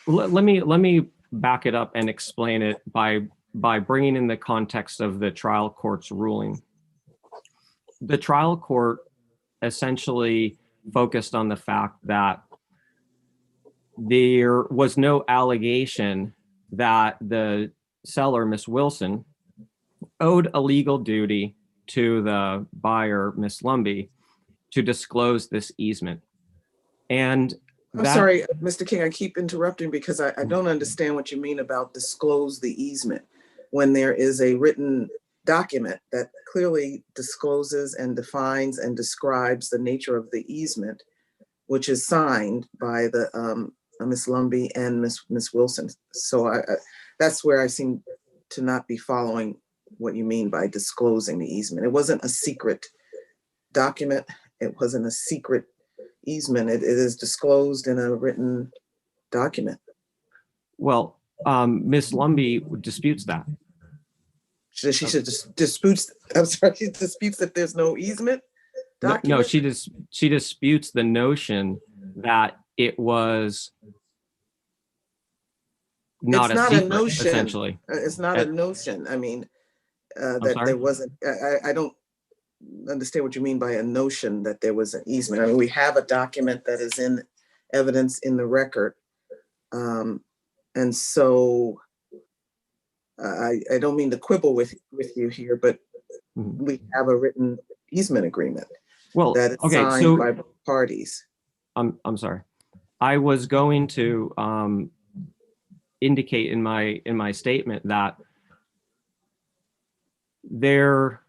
Let me back it up and explain it by bringing in the context of the trial court's ruling. The trial court essentially focused on the fact that there was no allegation that the seller, Ms. Wilson, owed a legal duty to the buyer, Ms. Lumbee, to disclose this easement. And I'm sorry, Mr. King, I keep interrupting because I don't understand what you mean about disclose the easement when there is a written document that clearly discloses and defines and describes the nature of the easement, which is signed by the Ms. Lumbee and Ms. Wilson. So that's where I seem to not be following what you mean by disclosing the easement. It wasn't a secret document. It wasn't a secret easement. It is disclosed in a written document. Well, Ms. Lumbee disputes that. She disputes. I'm sorry. She disputes that there's no easement document. No, she disputes the notion that it was not a secret, notion. Essentially. It's not a notion. I mean, that there wasn't. I don't understand what you mean by a notion that there was an easement. I mean, we have a document that is in evidence in the record, and so I don't mean to quibble with you here, but we have a written easement agreement. Well, that is signed by both parties. I'm sorry. I was going to indicate in my statement that there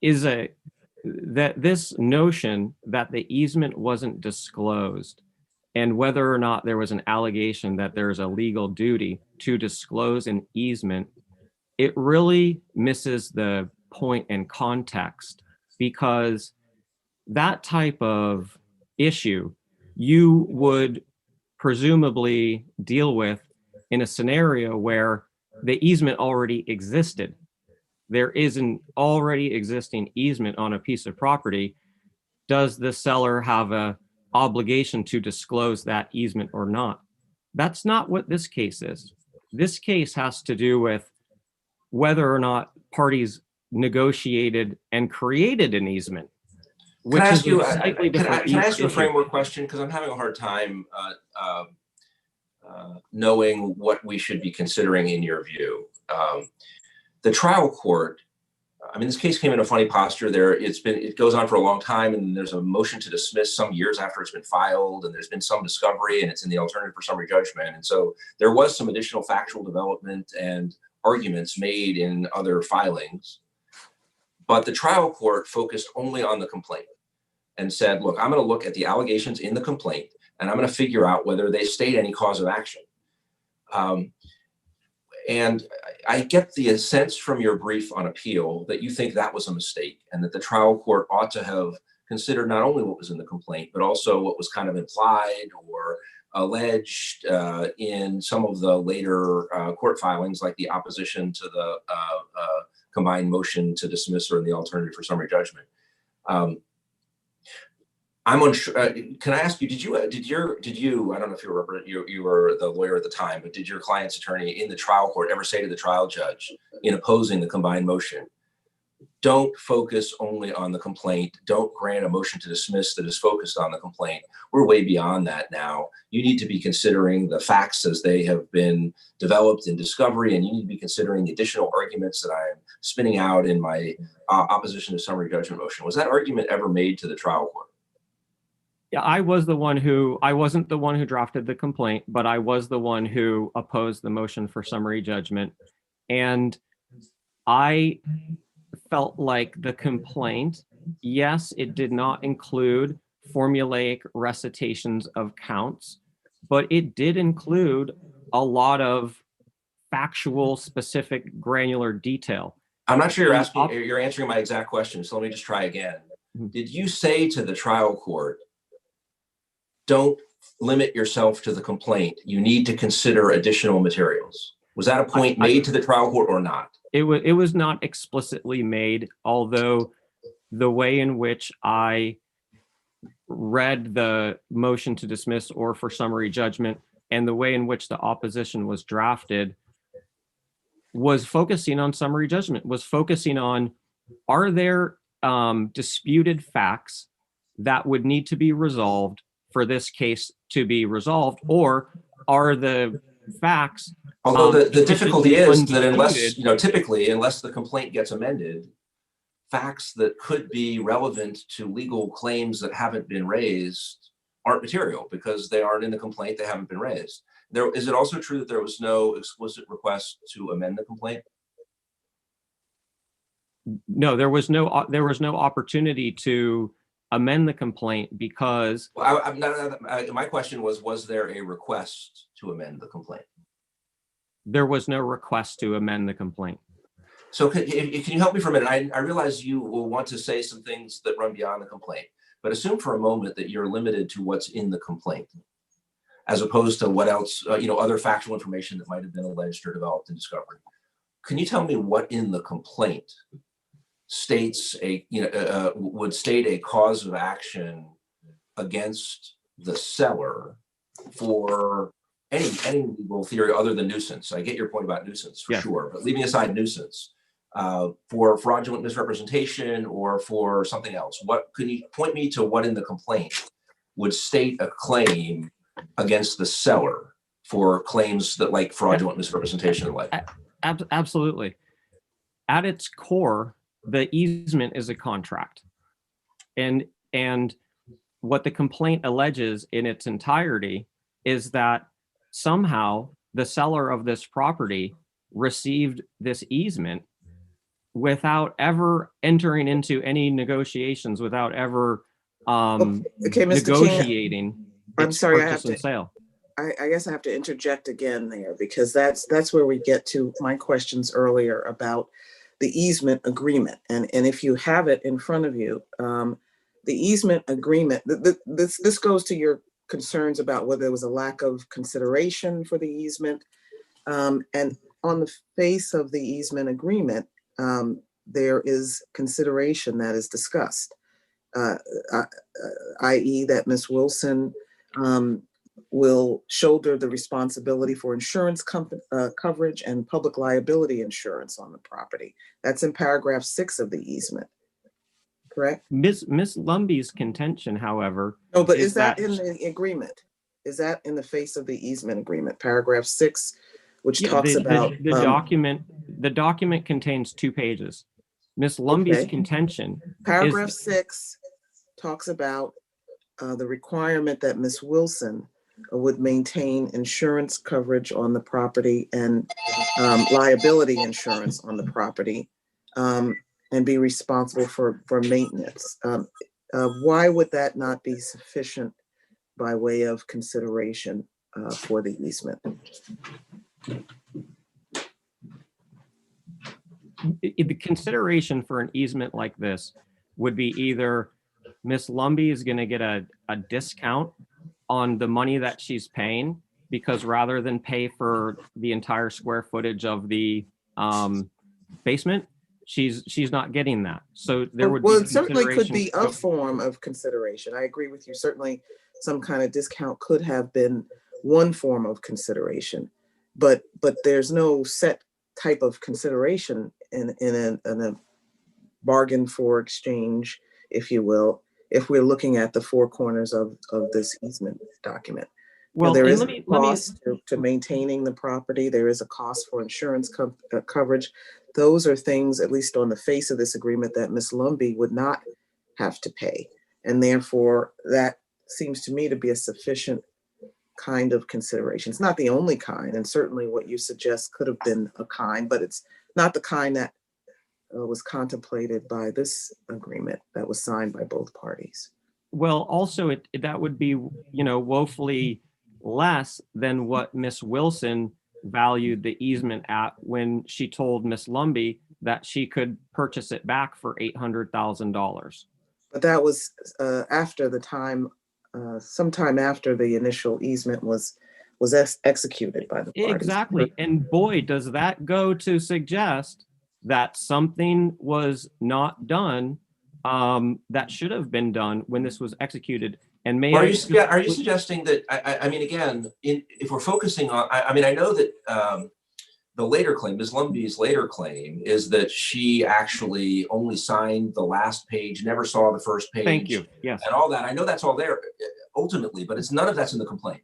is that this notion that the easement wasn't disclosed and whether or not there was an allegation that there's a legal duty to disclose an easement, it really misses the point and context, because that type of issue you would presumably deal with in a scenario where the easement already existed. There is an already existing easement on a piece of property. Does the seller have a obligation to disclose that easement or not? That's not what this case is. This case has to do with whether or not parties negotiated and created an easement. Can I ask you, can I ask you a framework question? Because I'm having a hard time knowing what we should be considering in your view. The trial court, I mean, this case came in a funny posture there. It goes on for a long time, and there's a motion to dismiss some years after it's been filed, and there's been some discovery, and it's in the alternative for summary judgment. And so there was some additional factual development and arguments made in other filings, but the trial court focused only on the complaint and said, look, I'm going to look at the allegations in the complaint, and I'm going to figure out whether they state any cause of action. And I get the sense from your brief on appeal that you think that was a mistake, and that the trial court ought to have considered not only what was in the complaint, but also what was kind of implied or alleged in some of the later court filings, like the opposition to the combined motion to dismiss or in the alternative for summary judgment. I'm unsure. Can I ask you? Did you? I don't know if you were the lawyer at the time, but did your client's attorney in the trial court ever say to the trial judge in opposing the combined motion, don't focus only on the complaint. Don't grant a motion to dismiss that is focused on the complaint. We're way beyond that now. You need to be considering the facts as they have been developed in discovery, and you need to be considering the additional arguments that I'm spinning out in my opposition to summary judgment motion. Was that argument ever made to the trial court? Yeah, I wasn't the one who drafted the complaint, but I was the one who opposed the motion for summary judgment. And I felt like the complaint, yes, it did not include formulaic recitations of counts, but it did include a lot of factual, specific, granular detail. I'm not sure you're answering my exact question, so let me just try again. Did you say to the trial court, don't limit yourself to the complaint, you need to consider additional materials? Was that a point made to the trial court or not? It was not explicitly made, although the way in which I read the motion to dismiss or for summary judgment and the way in which the opposition was drafted was focusing on summary judgment, was focusing on, are there disputed facts that would need to be resolved for this case to be resolved, or are the facts? Although the difficulty is that unless, typically, unless the complaint gets amended, facts that could be relevant to legal claims that haven't been raised aren't material because they aren't in the complaint, they haven't been raised. Is it also true that there was no explicit request to amend the complaint? No, there was no opportunity to amend the complaint because... Well, my question was there a request to amend the complaint? There was no request to amend the complaint. So can you help me for a minute? I realize you will want to say some things that run beyond the complaint, but assume for a moment that you're limited to what's in the complaint, as opposed to what else, other factual information that might have been alleged or developed in discovery. Can you tell me what in the complaint states would state a cause of action against the seller for any legal theory other than nuisance? I get your point about nuisance for sure, but leaving aside nuisance, for fraudulent misrepresentation or for something else, what can you point me to what in the complaint would state a claim against the seller for claims that like fraudulent misrepresentation and like? Absolutely. At its core, the easement is a contract. And what the complaint alleges in its entirety is that somehow the seller of this property received this easement without ever entering into any negotiations, without ever Okay, Mr. King, negotiating I'm its sorry, I have purchase and to, sale. I guess I have to interject again there, because that's where we get to my questions earlier about the easement agreement. And if you have it in front of you, the easement agreement, this goes to your concerns about whether there was a lack of consideration for the easement. And on the face of the easement agreement, there is consideration that is discussed, i.e. that Ms. Wilson will shoulder the responsibility for insurance coverage and public liability insurance on the property. That's in paragraph 6 of the easement, correct? Ms. Lumby's contention, however, No, but is that in the agreement? Is that in the face of the easement agreement, paragraph 6, which talks about the document contains 2 pages. Ms. Lumby's Okay. contention paragraph is 6 talks about the requirement that Ms. Wilson would maintain insurance coverage on the property and liability insurance on the property, and be responsible for maintenance. Why would that not be sufficient by way of consideration for the easement? the consideration for an easement like this would be either Miss Lumby is going to get a discount on the money that she's paying, because rather than pay for the entire square footage of the basement, she's not getting that. So there would well, be it certainly could be a consideration- form of consideration. I agree with you. Certainly some kind of discount could have been one form of consideration, but there's no set type of consideration in a bargain for exchange, if you will, if we're looking at the 4 corners of this easement document. Well, there and is let a me- cost to maintaining the property. There is a cost for insurance coverage. Those are things, at least on the face of this agreement, that Ms. Lumby would not have to pay. And therefore, that seems to me to be a sufficient kind of consideration. It's not the only kind, and certainly what you suggest could have been a kind, but it's not the kind that was contemplated by this agreement that was signed by both parties. Well, also that would be, woefully less than what Miss Wilson valued the easement at when she told Miss Lumby that she could purchase it back for $800,000. But that was after the time, sometime after the initial easement was executed by the parties. Exactly. And boy, does that go to suggest that something was not done that should have been done when this was executed. And Are you suggesting that, I mean, again, if we're focusing on, I know that the later claim, Ms. Lumby's later claim is that she actually only signed the last page, never saw the first page. Thank you. Yes. And all that. I know that's all there ultimately, but it's none of that's in the complaint.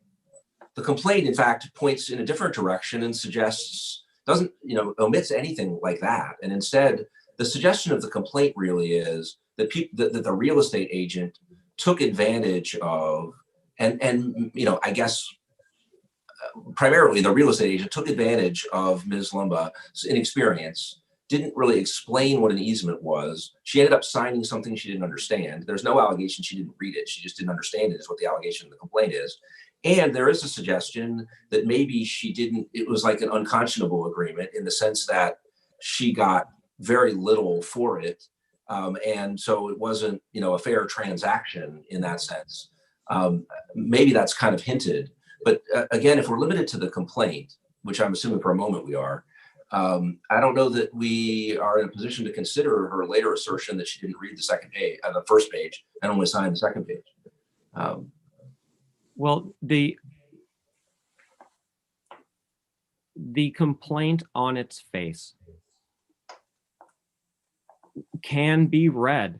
The complaint, in fact, points in a different direction and suggests, doesn't, omits anything like that. And instead, the suggestion of the complaint really is that that the real estate agent took advantage of, and I guess primarily the real estate agent took advantage of Ms. Lumby's inexperience, didn't really explain what an easement was. She ended up signing something she didn't understand. There's no allegation she didn't read it. She just didn't understand it, is what the allegation of the complaint is. And there is a suggestion that maybe it was like an unconscionable agreement in the sense that she got very little for it. And so it wasn't, a fair transaction in that sense. Maybe that's kind of hinted. But again, if we're limited to the complaint, which I'm assuming for a moment we are, I don't know that we are in a position to consider her later assertion that she didn't read the first page and only signed the second page. Well, the complaint on its face can be read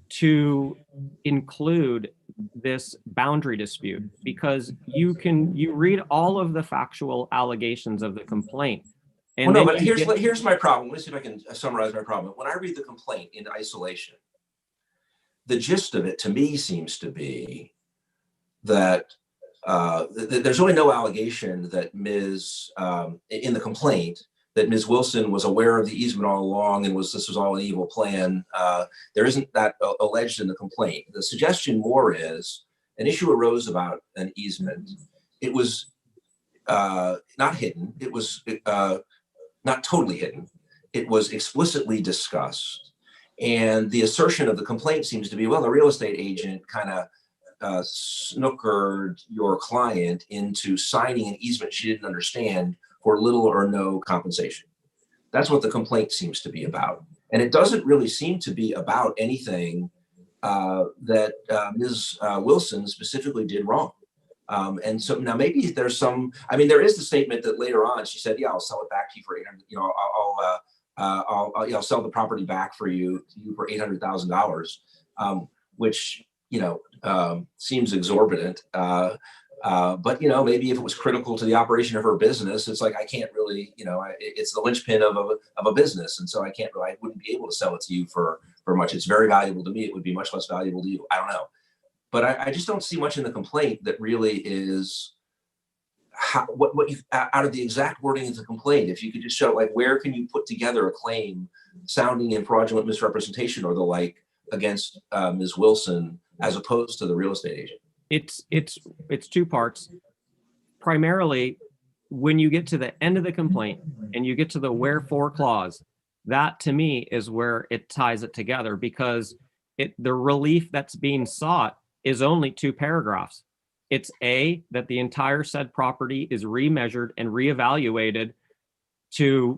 to include this boundary dispute, because you read all of the factual allegations of the complaint. And well, no, but here's my problem. Let me see if I can summarize my problem. When I read the complaint in isolation, the gist of it to me seems to be that there's really no allegation that Ms. In the complaint that Ms. Wilson was aware of the easement all along and this was all an evil plan. There isn't that alleged in the complaint. The suggestion more is an issue arose about an easement. It was not hidden. It was not totally hidden. It was explicitly discussed. And the assertion of the complaint seems to be, well, the real estate agent kind of snookered your client into signing an easement she didn't understand for little or no compensation. That's what the complaint seems to be about. And it doesn't really seem to be about anything that Ms. Wilson specifically did wrong. And so now maybe there's some, I mean, there is the statement that later on she said, yeah, I'll sell it back to you for 800, you know, I'll sell the property back for you for $800,000, which, you know, seems exorbitant. But, you know, maybe if it was critical to the operation of her business, it's like, I can't really, you know, it's the linchpin of a business. And so I wouldn't be able to sell it to you for much. It's very valuable to me. It would be much less valuable to you. I don't know. But I just don't see much in the complaint that really is what you, out of the exact wording of the complaint, if you could just show, like, where can you put together a claim sounding in fraudulent misrepresentation or the like against Ms. Wilson as opposed to the real estate agent? It's two parts. Primarily, when you get to the end of the complaint and you get to the wherefore clause, that to me is where it ties it together, because the relief that's being sought is only 2 paragraphs. It's A, that the entire said property is remeasured and reevaluated to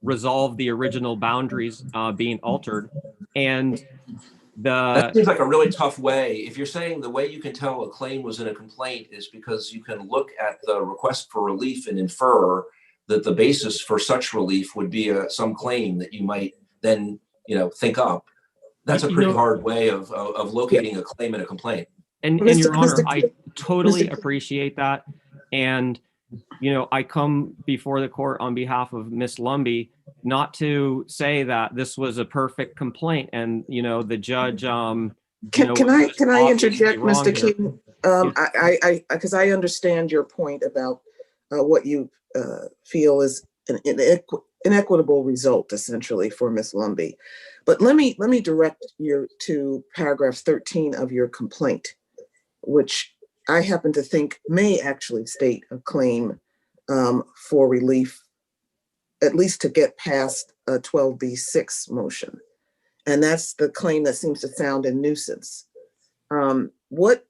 resolve the original boundaries being altered. And that seems like a really tough way. If you're saying the way you can tell a claim was in a complaint is because you can look at the request for relief and infer that the basis for such relief would be some claim that you might then, you know, think up. That's a pretty hard way of locating a claim in a complaint. And Your Honor, I totally appreciate that. And, you know, I come before the court on behalf of Miss Lumbie, not to say that this was a perfect complaint and, you know, the judge, Can I interject, Mr. Keaton? Because I understand your point about what you feel is an inequitable result, essentially, for Miss Lumbie. But let me direct you to paragraph 13 of your complaint, which I happen to think may actually state a claim for relief, at least to get past a 12B6 motion. And that's the claim that seems to sound in nuisance. But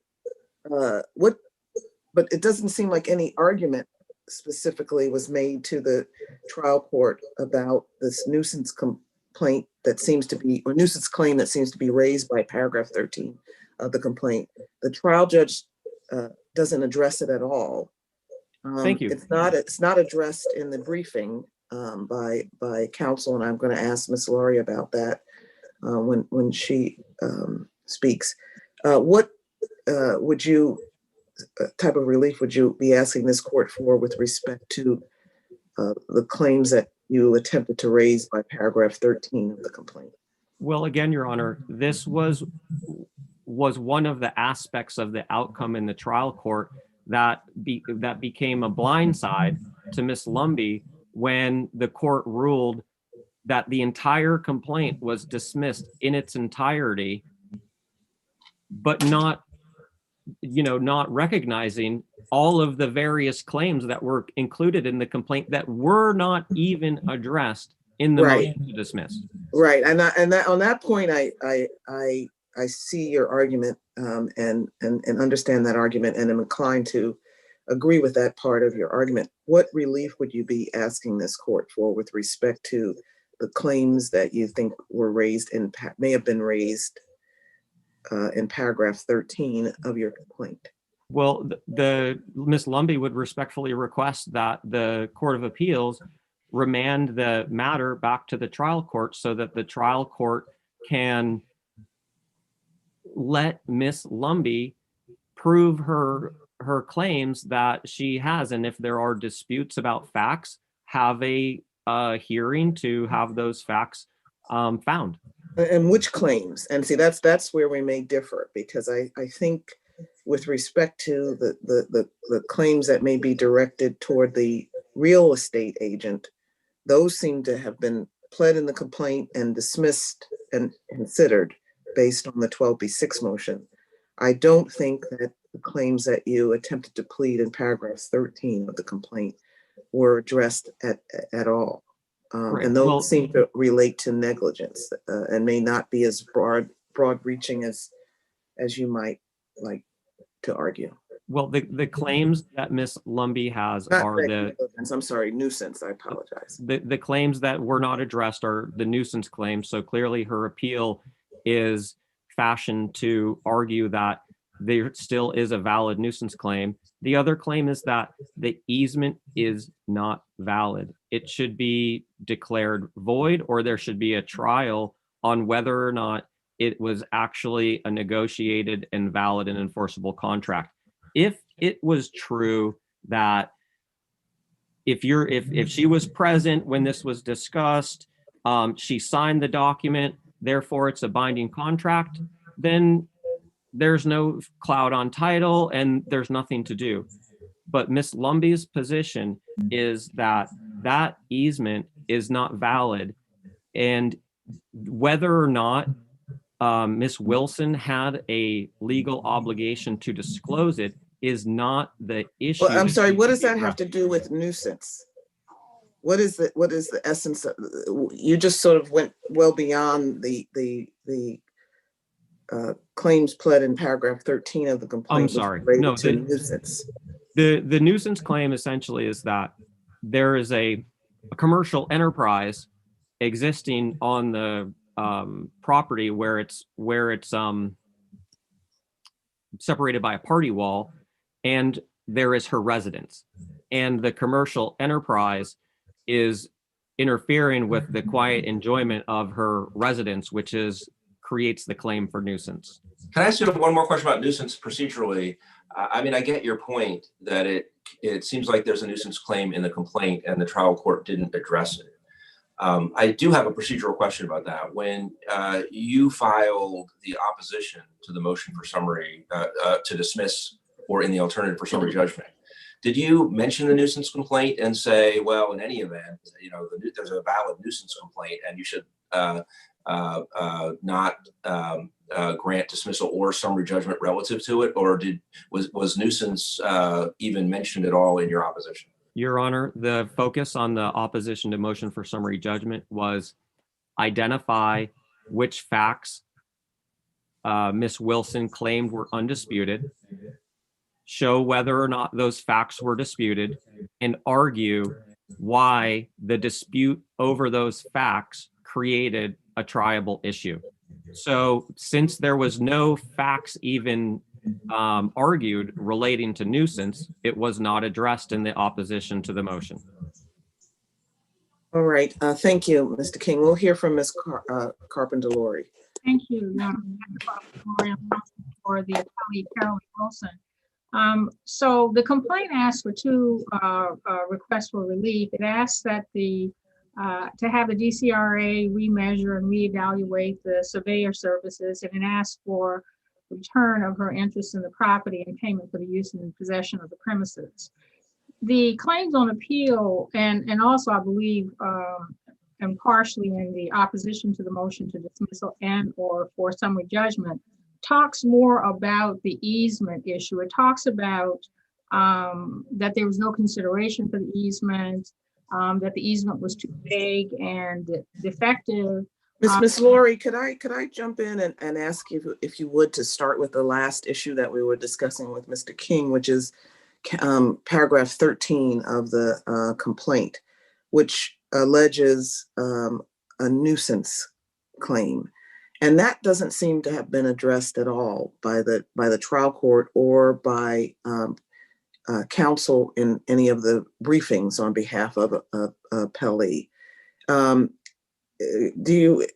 it doesn't seem like any argument specifically was made to the trial court about this nuisance complaint that seems to be, or nuisance claim that seems to be raised by paragraph 13 of the complaint. The trial judge doesn't address it at all. Thank you. It's not addressed in the briefing by counsel, and I'm going to ask Ms. Laurie about that when she speaks. What type of relief would you be asking this court for with respect to the claims that you attempted to raise by paragraph 13 of the complaint? Well, again, Your Honor, this was one of the aspects of the outcome in the trial court that became a blindside to Ms. Lumbie when the court ruled that the entire complaint was dismissed in its entirety, but not recognizing all of the various claims that were included in the complaint that were not even addressed in the motion to dismiss. Right, and that on that point, I see your argument and understand that argument, and am inclined to agree with that part of your argument. What relief would you be asking this court for with respect to the claims that you think were raised may have been raised in paragraph 13 of your complaint? Well, the Ms. Lumbie would respectfully request that the Court of Appeals remand the matter back to the trial court so that the trial court can let Ms. Lumbie prove her claims that she has, and if there are disputes about facts, have a hearing to have those facts found. And which claims? And see, that's where we may differ, because I think with respect to the claims that may be directed toward the real estate agent, those seem to have been pled in the complaint and dismissed and considered based on the 12B6 motion. I don't think that the claims that you attempted to plead in paragraph 13 of the complaint were addressed at all. Right. And those Well, seem to relate to negligence and may not be as broad reaching as you might like to argue. well, the claims that Ms. Lumbie has Not are the negligence, I'm sorry, nuisance, I apologize. the claims that were not addressed are the nuisance claims. So clearly her appeal is fashioned to argue that there still is a valid nuisance claim. The other claim is that the easement is not valid. It should be declared void, or there should be a trial on whether or not it was actually a negotiated and valid and enforceable contract. If it was true that if she was present when this was discussed, she signed the document, therefore it's a binding contract, then there's no cloud on title and there's nothing to do. But Ms. Lumbie's position is that that easement is not valid, and whether or not Ms. Wilson had a legal obligation to disclose it is not the issue. Well, I'm sorry, what does that have to do with nuisance? What is the essence of, you just sort of went well beyond the claims pled in paragraph 13 of the complaint. I'm sorry. related No, to nuisance. The nuisance claim essentially is that there is a commercial enterprise existing on the property where it's separated by a party wall, and there is her residence, and the commercial enterprise is interfering with the quiet enjoyment of her residence, which creates the claim for nuisance. Can I ask you one more question about nuisance procedurally? I mean, I get your point that it seems like there's a nuisance claim in the complaint and the trial court didn't address it. I do have a procedural question about that. When you filed the opposition to the motion for summary to dismiss, or in the alternative for summary judgment, did you mention the nuisance complaint and say, well, in any event, there's a valid nuisance complaint and you should not grant dismissal or summary judgment relative to it? Or was nuisance even mentioned at all in your opposition? Your Honor, the focus on the opposition to motion for summary judgment was identify which facts Ms. Wilson claimed were undisputed, show whether or not those facts were disputed, and argue why the dispute over those facts created a triable issue. So since there was no facts even argued relating to nuisance, it was not addressed in the opposition to the motion. All right, thank you, Mr. King. We'll hear from Ms. Carpenter-Laurie. Thank you, for the attorney, Carolyn Wilson. So the complaint asked for two requests for relief. It asked that to have the DCRA remeasure and reevaluate the surveyor services, and it asked for return of her interest in the property and payment for the use and possession of the premises. The claims on appeal, and also I believe, and partially in the opposition to the motion to dismissal and or for summary judgment, talks more about the easement issue. It talks about that there was no consideration for the easement, that the easement was too vague and defective. Ms. Laurie, could I jump in and ask you if you would to start with the last issue that we were discussing with Mr. King, which is paragraph 13 of the complaint, which alleges a nuisance claim. And that doesn't seem to have been addressed at all by the trial court or by counsel in any of the briefings on behalf of appellee.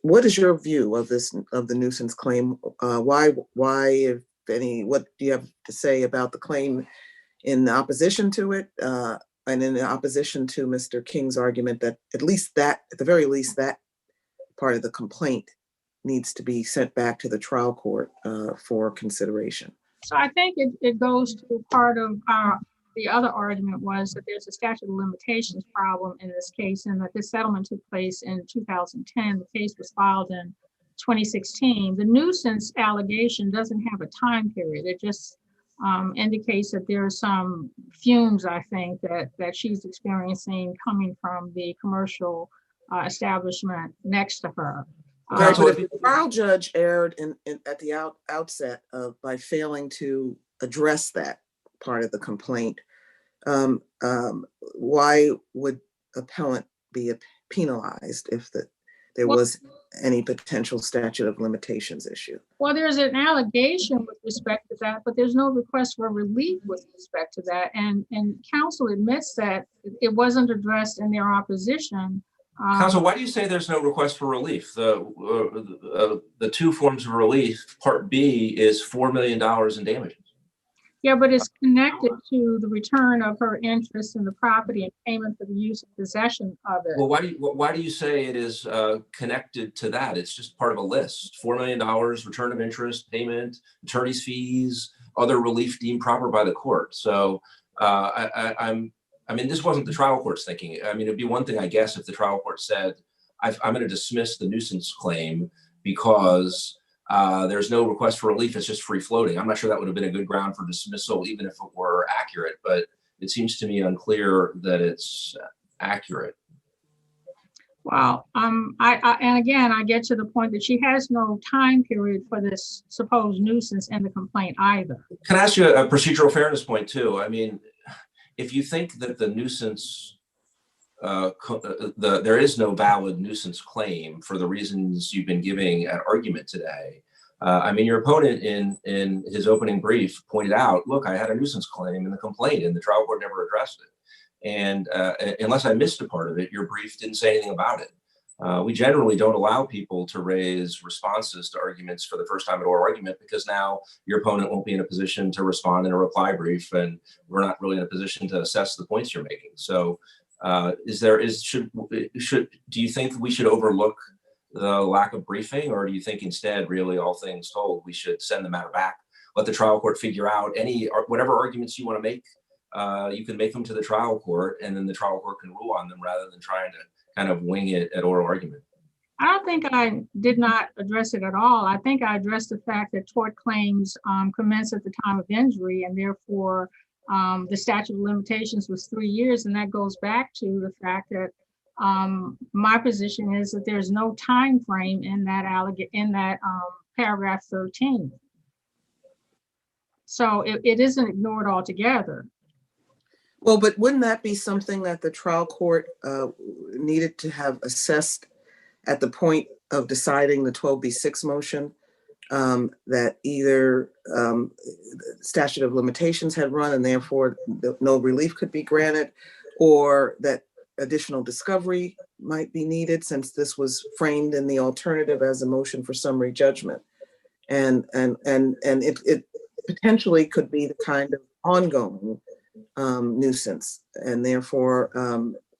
What is your view of the nuisance claim? Why, if any, what do you have to say about the claim in opposition to it, and in opposition to Mr. King's argument that at the very least, that part of the complaint needs to be sent back to the trial court for consideration? So I think it goes to part of the other argument was that there's a statute of limitations problem in this case, and that this settlement took place in 2010. The case was filed in 2016. The nuisance allegation doesn't have a time period. It just indicates that there are some fumes, I think, that she's experiencing coming from the commercial establishment next to her. Right, but if the trial judge erred at the outset by failing to address that part of the complaint, why would appellant be penalized if there was any potential statute of limitations issue? Well, there's an allegation with respect to that, but there's no request for relief with respect to that. And counsel admits that it wasn't addressed in their opposition. Counsel, why do you say there's no request for relief? The two forms of relief, Part B is $4 million in damages. Yeah, but it's connected to the return of her interest in the property and payment for the use and possession of it. Well, why do you say it is connected to that? It's just part of a list. $4 million, return of interest, payment, attorney's fees, other relief deemed proper by the court. So I mean, this wasn't the trial court's thinking. I mean, it'd be one thing, I guess, if the trial court said, I'm going to dismiss the nuisance claim because there's no request for relief. It's just free floating. I'm not sure that would have been a good ground for dismissal, even if it were accurate, but it seems to me unclear that it's accurate. Wow. And again, I get to the point that she has no time period for this supposed nuisance in the complaint either. Can I ask you a procedural fairness point too? I mean, if you think that the nuisance, there is no valid nuisance claim for the reasons you've been giving at argument today, I mean, your opponent in his opening brief pointed out, look, I had a nuisance claim in the complaint and the trial court never addressed it. And unless I missed a part of it, your brief didn't say anything about it. We generally don't allow people to raise responses to arguments for the first time at oral argument, because now your opponent won't be in a position to respond in a reply brief, and we're not really in a position to assess the points you're making. So do you think we should overlook the lack of briefing, or do you think instead, really, all things told, we should send the matter back, let the trial court figure out whatever arguments you want to make, you can make them to the trial court, and then the trial court can rule on them rather than trying to kind of wing it at oral argument? I don't think I did not address it at all. I think I addressed the fact that tort claims commence at the time of injury, and therefore the statute of limitations was 3 years. And that goes back to the fact that my position is that there's no time frame in that paragraph 13. So it isn't ignored altogether. Well, but wouldn't that be something that the trial court needed to have assessed at the point of deciding the 12B6 motion, that either statute of limitations had run and therefore no relief could be granted, or that additional discovery might be needed, since this was framed in the alternative as a motion for summary judgment, and it potentially could be the kind of ongoing nuisance, and therefore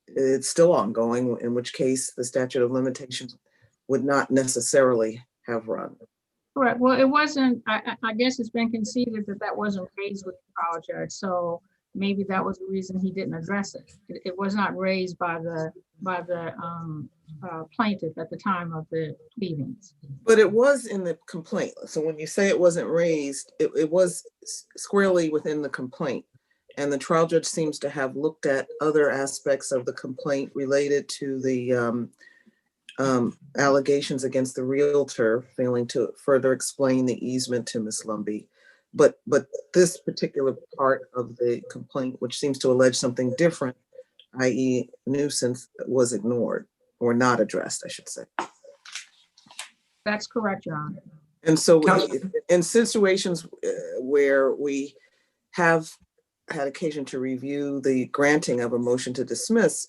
it's still ongoing, in which case the statute of limitations would not necessarily have run. Correct. Well, it wasn't, I guess it's been conceded that wasn't raised with the trial judge, so maybe that was the reason he didn't address it. It was not raised by the plaintiff at the time of the pleadings. But it was in the complaint. So when you say it wasn't raised, it was squarely within the complaint. And the trial judge seems to have looked at other aspects of the complaint related to the allegations against the realtor failing to further explain the easement to Ms. Lumbee. But this particular part of the complaint, which seems to allege something different, i.e. nuisance, was ignored or not addressed, I should say. That's correct, Your Honor. And so in situations where we have had occasion to review the granting of a motion to dismiss,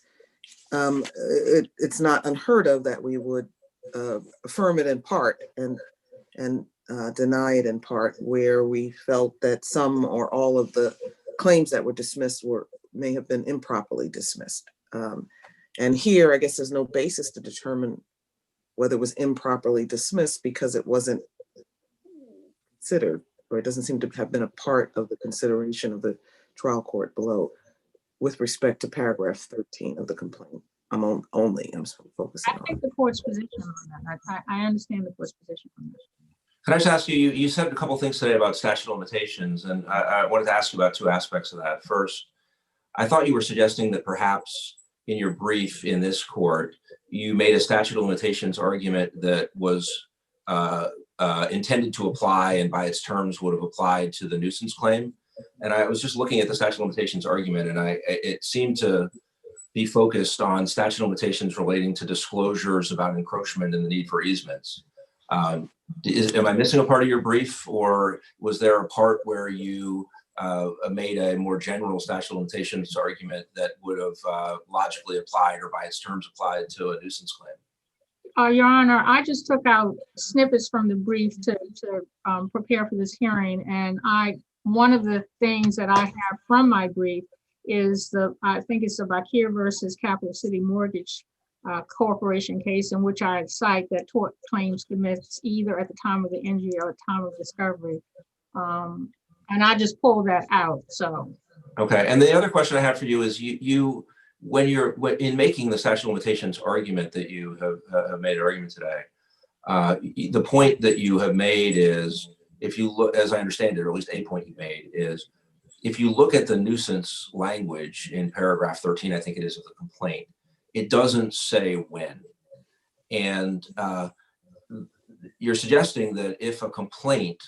it's not unheard of that we would affirm it in part and deny it in part, where we felt that some or all of the claims that were dismissed may have been improperly dismissed. And here, I guess there's no basis to determine whether it was improperly dismissed, because it wasn't considered, or it doesn't seem to have been a part of the consideration of the trial court below with respect to paragraph 13 of the complaint. I'm focusing I on. think the court's position on that. I understand the court's position on that. Can I just ask you, you said a couple things today about statute of limitations, and I wanted to ask you about two aspects of that. First, I thought you were suggesting that perhaps in your brief in this court, you made a statute of limitations argument that was intended to apply and by its terms would have applied to the nuisance claim. And I was just looking at the statute of limitations argument, and it seemed to be focused on statute of limitations relating to disclosures about encroachment and the need for easements. Am I missing a part of your brief, or was there a part where you made a more general statute of limitations argument that would have logically applied or by its terms applied to a nuisance claim? Your Honor, I just took out snippets from the brief to prepare for this hearing, and one of the things that I have from my brief is I think it's the Bakir versus Capital City Mortgage Corporation case, in which I cite that tort claims commenced either at the time of the injury or at the time of discovery. And I just pulled that out, so. Okay, and the other question I have for you is when you're in making the statute of limitations argument that you have made an argument today, the point that you have made is, if you look, as I understand it, or at least a point you made is, if you look at the nuisance language in paragraph 13, I think it is, of the complaint, it doesn't say when. And you're suggesting that if a complaint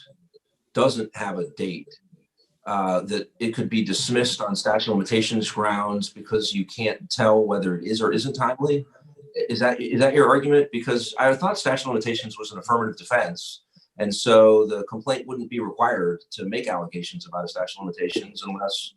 doesn't have a date, that it could be dismissed on statute of limitations grounds because you can't tell whether it is or isn't timely. Is that your argument? Because I thought statute of limitations was an affirmative defense. And so the complaint wouldn't be required to make allegations about a statute of limitations unless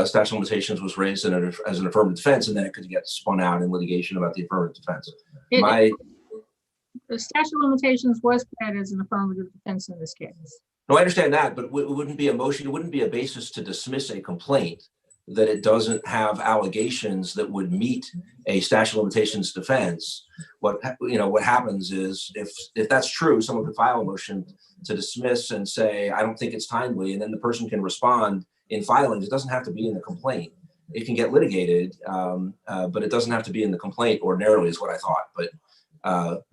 statute of limitations was raised as an affirmative defense, and then it could get spun out in litigation about the affirmative defense. The statute of limitations was planned as an affirmative defense in this case. No, I understand that, but it wouldn't be a motion. It wouldn't be a basis to dismiss a complaint that it doesn't have allegations that would meet a statute of limitations defense. What happens is, if that's true, someone could file a motion to dismiss and say, I don't think it's timely, and then the person can respond in filings. It doesn't have to be in the complaint. It can get litigated, but it doesn't have to be in the complaint ordinarily, is what I thought. But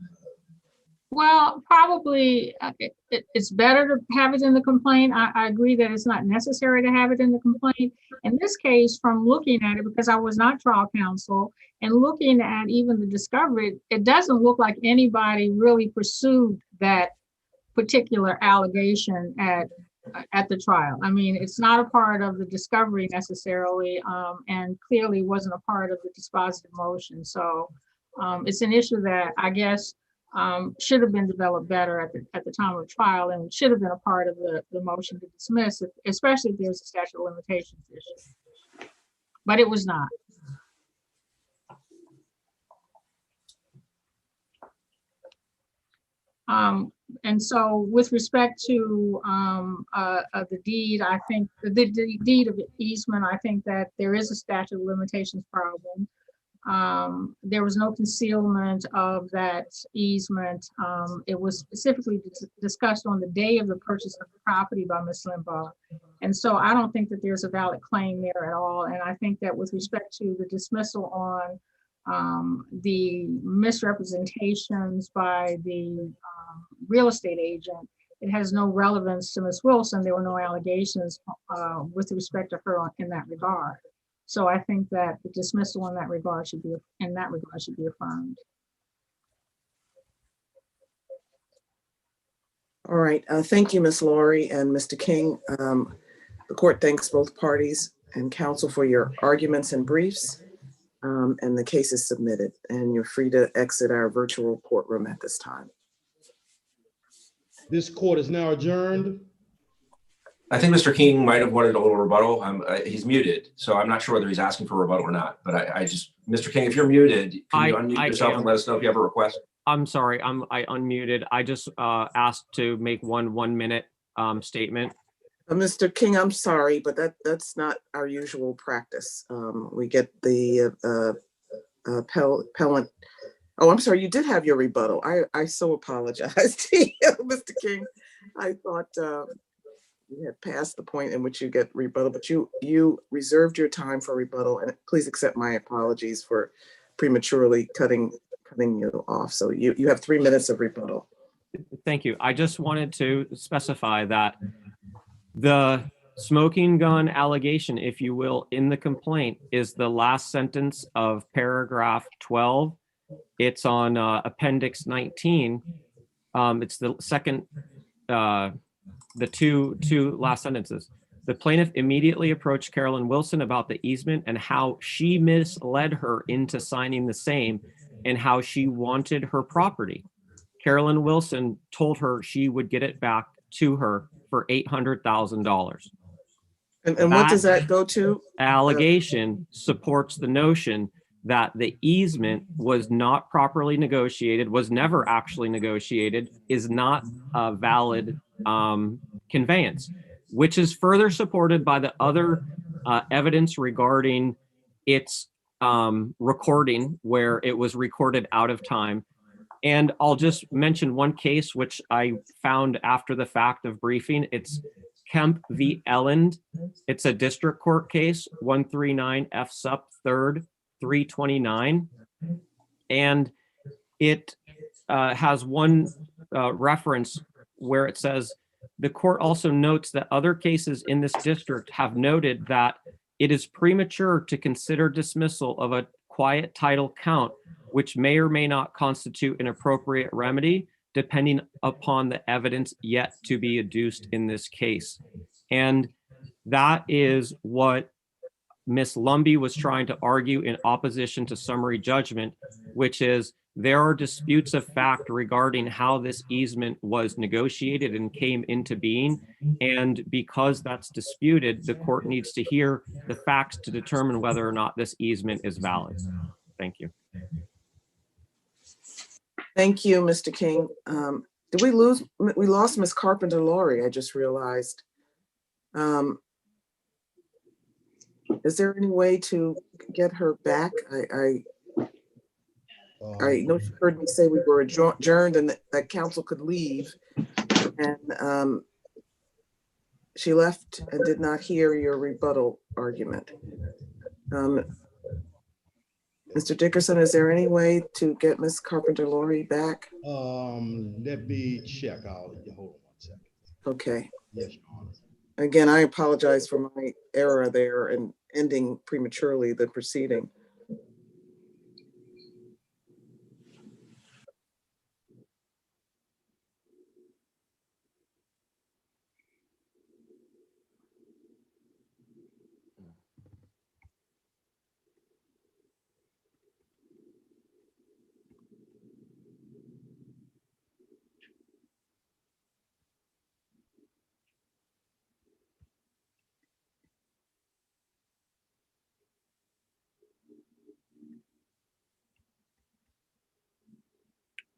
well, probably it's better to have it in the complaint. I agree that it's not necessary to have it in the complaint. In this case, from looking at it, because I was not trial counsel, and looking at even the discovery, it doesn't look like anybody really pursued that particular allegation at the trial. I mean, it's not a part of the discovery necessarily, and clearly wasn't a part of the dispositive motion. So it's an issue that I guess should have been developed better at the time of trial, and should have been a part of the motion to dismiss, especially if there's a statute of limitations issue. But it was not. And so with respect to the deed, I think the deed of easement, I think that there is a statute of limitations problem. There was no concealment of that easement. It was specifically discussed on the day of the purchase of the property by Ms. Limbaugh. And so I don't think that there's a valid claim there at all. And I think that with respect to the dismissal on the misrepresentations by the real estate agent, it has no relevance to Ms. Wilson. There were no allegations with respect to her in that regard. So I think that the dismissal in that regard should be affirmed. All right, thank you, Ms. Laurie and Mr. King. The court thanks both parties and counsel for your arguments and briefs, and the case is submitted, and you're free to exit our virtual courtroom at this time. This court is now adjourned. I think Mr. King might have wanted a little rebuttal. He's muted, so I'm not sure whether he's asking for a rebuttal or not. But Mr. King, if you're muted, can you unmute yourself and let us know if you have a request? I'm sorry, I unmuted. I just asked to make one 1 minute statement. Mr. King, I'm sorry, but that's not our usual practice. We get the appellant. Oh, I'm sorry, you did have your rebuttal. I so apologize to you, Mr. King. I thought you had passed the point in which you get rebuttal, but you reserved your time for rebuttal, and please accept my apologies for prematurely cutting you off. So you have 3 minutes of rebuttal. Thank you. I just wanted to specify that the smoking gun allegation, if you will, in the complaint is the last sentence of paragraph 12. It's on appendix 19. It's the second, the two last sentences. The plaintiff immediately approached Carolyn Wilson about the easement and how she misled her into signing the same and how she wanted her property. Carolyn Wilson told her she would get it back to her for $800,000. And what does that go to? Allegation supports the notion that the easement was not properly negotiated, was never actually negotiated, is not a valid conveyance, which is further supported by the other evidence regarding its recording, where it was recorded out of time. And I'll just mention one case which I found after the fact of briefing. It's Kemp v. Elland. It's a district court case, 139 F Sup 3rd 329. And it has one reference where it says, the court also notes that other cases in this district have noted that it is premature to consider dismissal of a quiet title count, which may or may not constitute an appropriate remedy, depending upon the evidence yet to be adduced in this case. And that is what Ms. Lumbee was trying to argue in opposition to summary judgment, which is there are disputes of fact regarding how this easement was negotiated and came into being. And because that's disputed, the court needs to hear the facts to determine whether or not this easement is valid. Thank you. Thank you, Mr. King. Did we lost Ms. Carpenter-Laurie, I just realized. Is there any way to get her back? I know you heard me say we were adjourned and that council could leave. And she left and did not hear your rebuttal argument. Mr. Dickerson, is there any way to get Ms. Carpenter-Laurie back? Let me check. Hold on 1 second. Okay. Yes, Your Honor. Again, I apologize for my error there and ending prematurely the proceeding.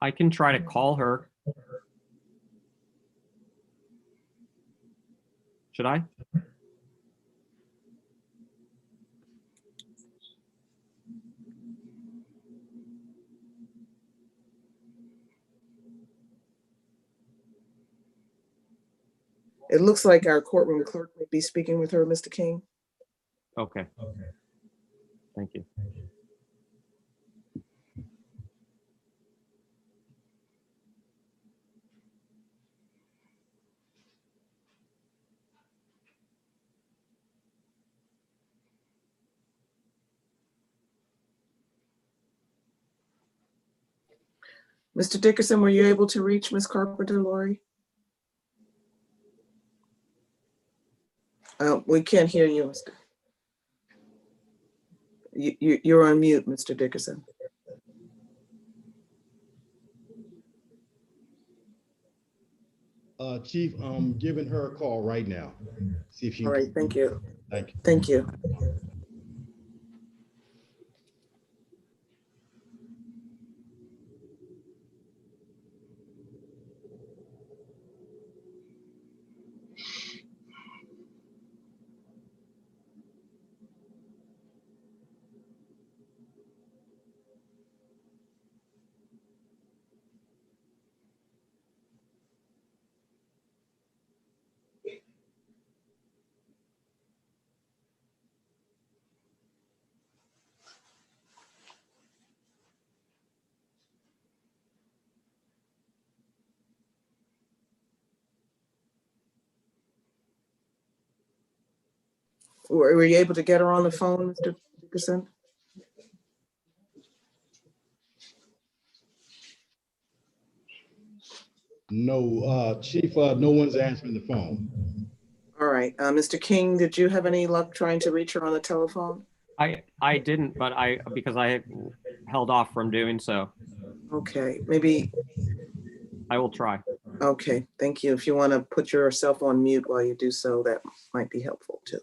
I can try to call her. Should I? It looks like our courtroom clerk may be speaking with her, Mr. King. Okay. Thank you. Mr. Dickerson, were you able to reach Ms. Carpenter-Laurie? We can't hear you, Mr. You're on mute, Mr. Dickerson. Chief, I'm giving her a call right now. See if she. All right, thank you. Thank you. Thank you. Were you able to get her on the phone, Mr. Dickerson? No, Chief, no one's answering the phone. All right, Mr. King, did you have any luck trying to reach her on the telephone? I didn't, but because I held off from doing so. Okay, maybe, I will try. okay, thank you. If you want to put yourself on mute while you do so, that might be helpful too.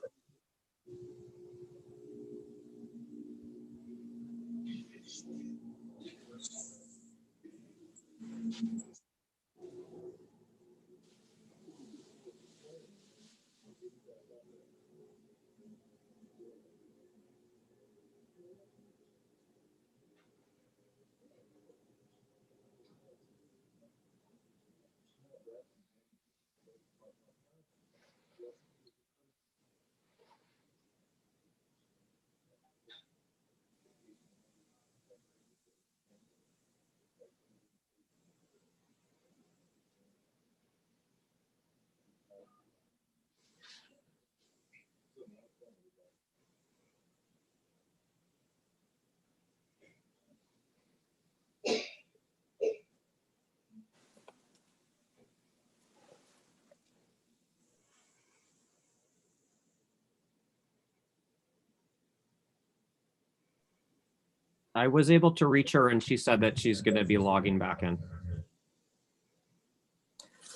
I was able to reach her and she said that she's going to be logging back in.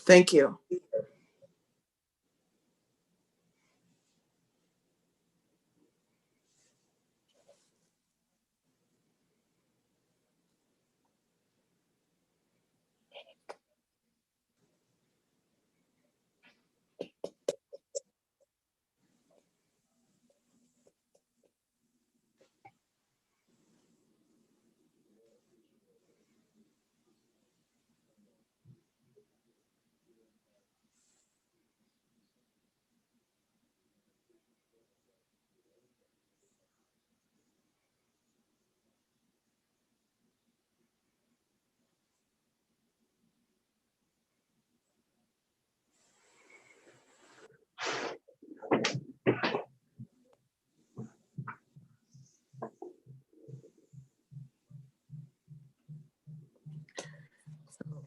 Thank you.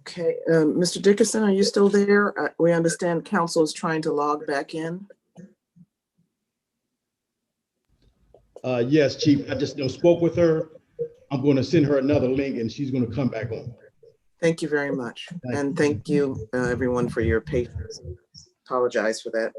Okay, Mr. Dickerson, are you still there? We understand council is trying to log back in. Yes, Chief, I just spoke with her. I'm going to send her another link and she's going to come back on. Thank you very much. And thank you, everyone, for your patience. Apologize for that.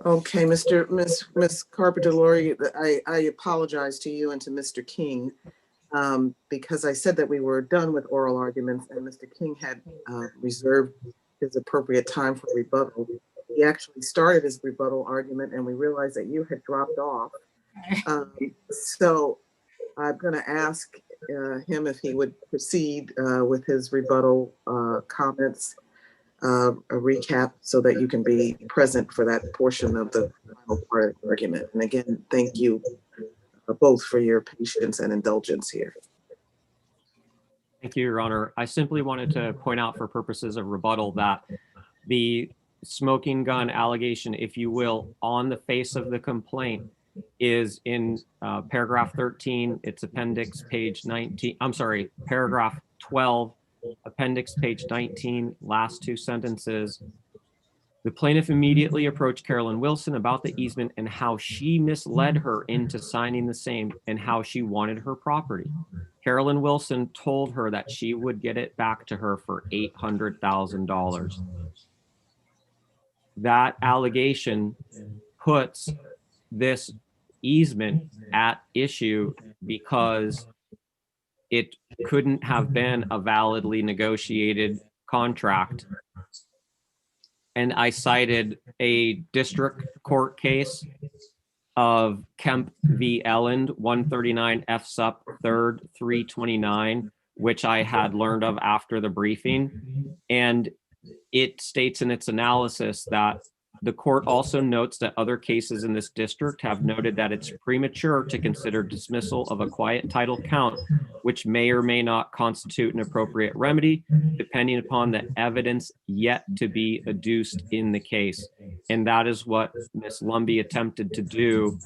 Okay, Miss Carpenter-Laurie, I apologize to you and to Mr. King because I said that we were done with oral arguments and Mr. King had reserved his appropriate time for rebuttal. He actually started his rebuttal argument and we realized that you had dropped off. So I'm going to ask him if he would proceed with his rebuttal comments. A recap so that you can be present for that portion of the final part of the argument. And again, thank you both for your patience and indulgence here. Thank you, Your Honor. I simply wanted to point out for purposes of rebuttal that the smoking gun allegation, if you will, on the face of the complaint is in paragraph 13, it's appendix page 19, I'm sorry, paragraph 12, appendix page 19, last two sentences. The plaintiff immediately approached Carolyn Wilson about the easement and how she misled her into signing the same and how she wanted her property. Carolyn Wilson told her that she would get it back to her for $800,000. that allegation puts this easement at issue because it couldn't have been a validly negotiated contract. And I cited a district court case of Kemp v. Elland, 139 F sup 3rd 329, which I had learned of after the briefing. And it states in its analysis that the court also notes that other cases in this district have noted that it's premature to consider dismissal of a quiet title count, which may or may not constitute an appropriate remedy, depending upon the evidence yet to be adduced in the case. And that is what Ms. Lumby attempted to do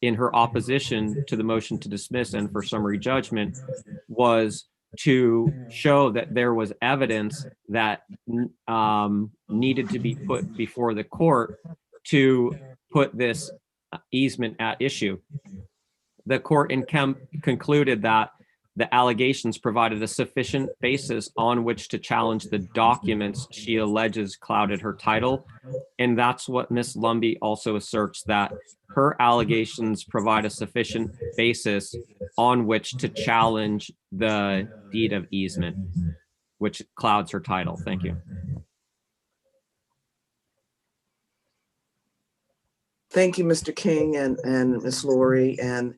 in her opposition to the motion to dismiss and for summary judgment, was to show that there was evidence that needed to be put before the court to put this easement at issue. The court in Kemp concluded that the allegations provided a sufficient basis on which to challenge the documents she alleges clouded her title. And that's what Ms. Lumby also asserts, that her allegations provide a sufficient basis on which to challenge the deed of easement, which clouds her title. Thank you. Thank you, Mr. King and Ms. Laurie. And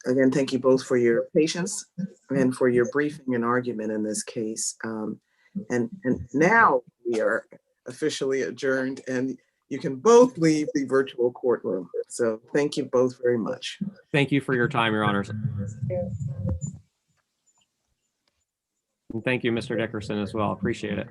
again, thank you both for your patience and for your briefing and argument in this case. And now we are officially adjourned and you can both leave the virtual courtroom. So thank you both very much. Thank you for your time, Your Honors. And thank you, Mr. Dickerson, as well. Appreciate it.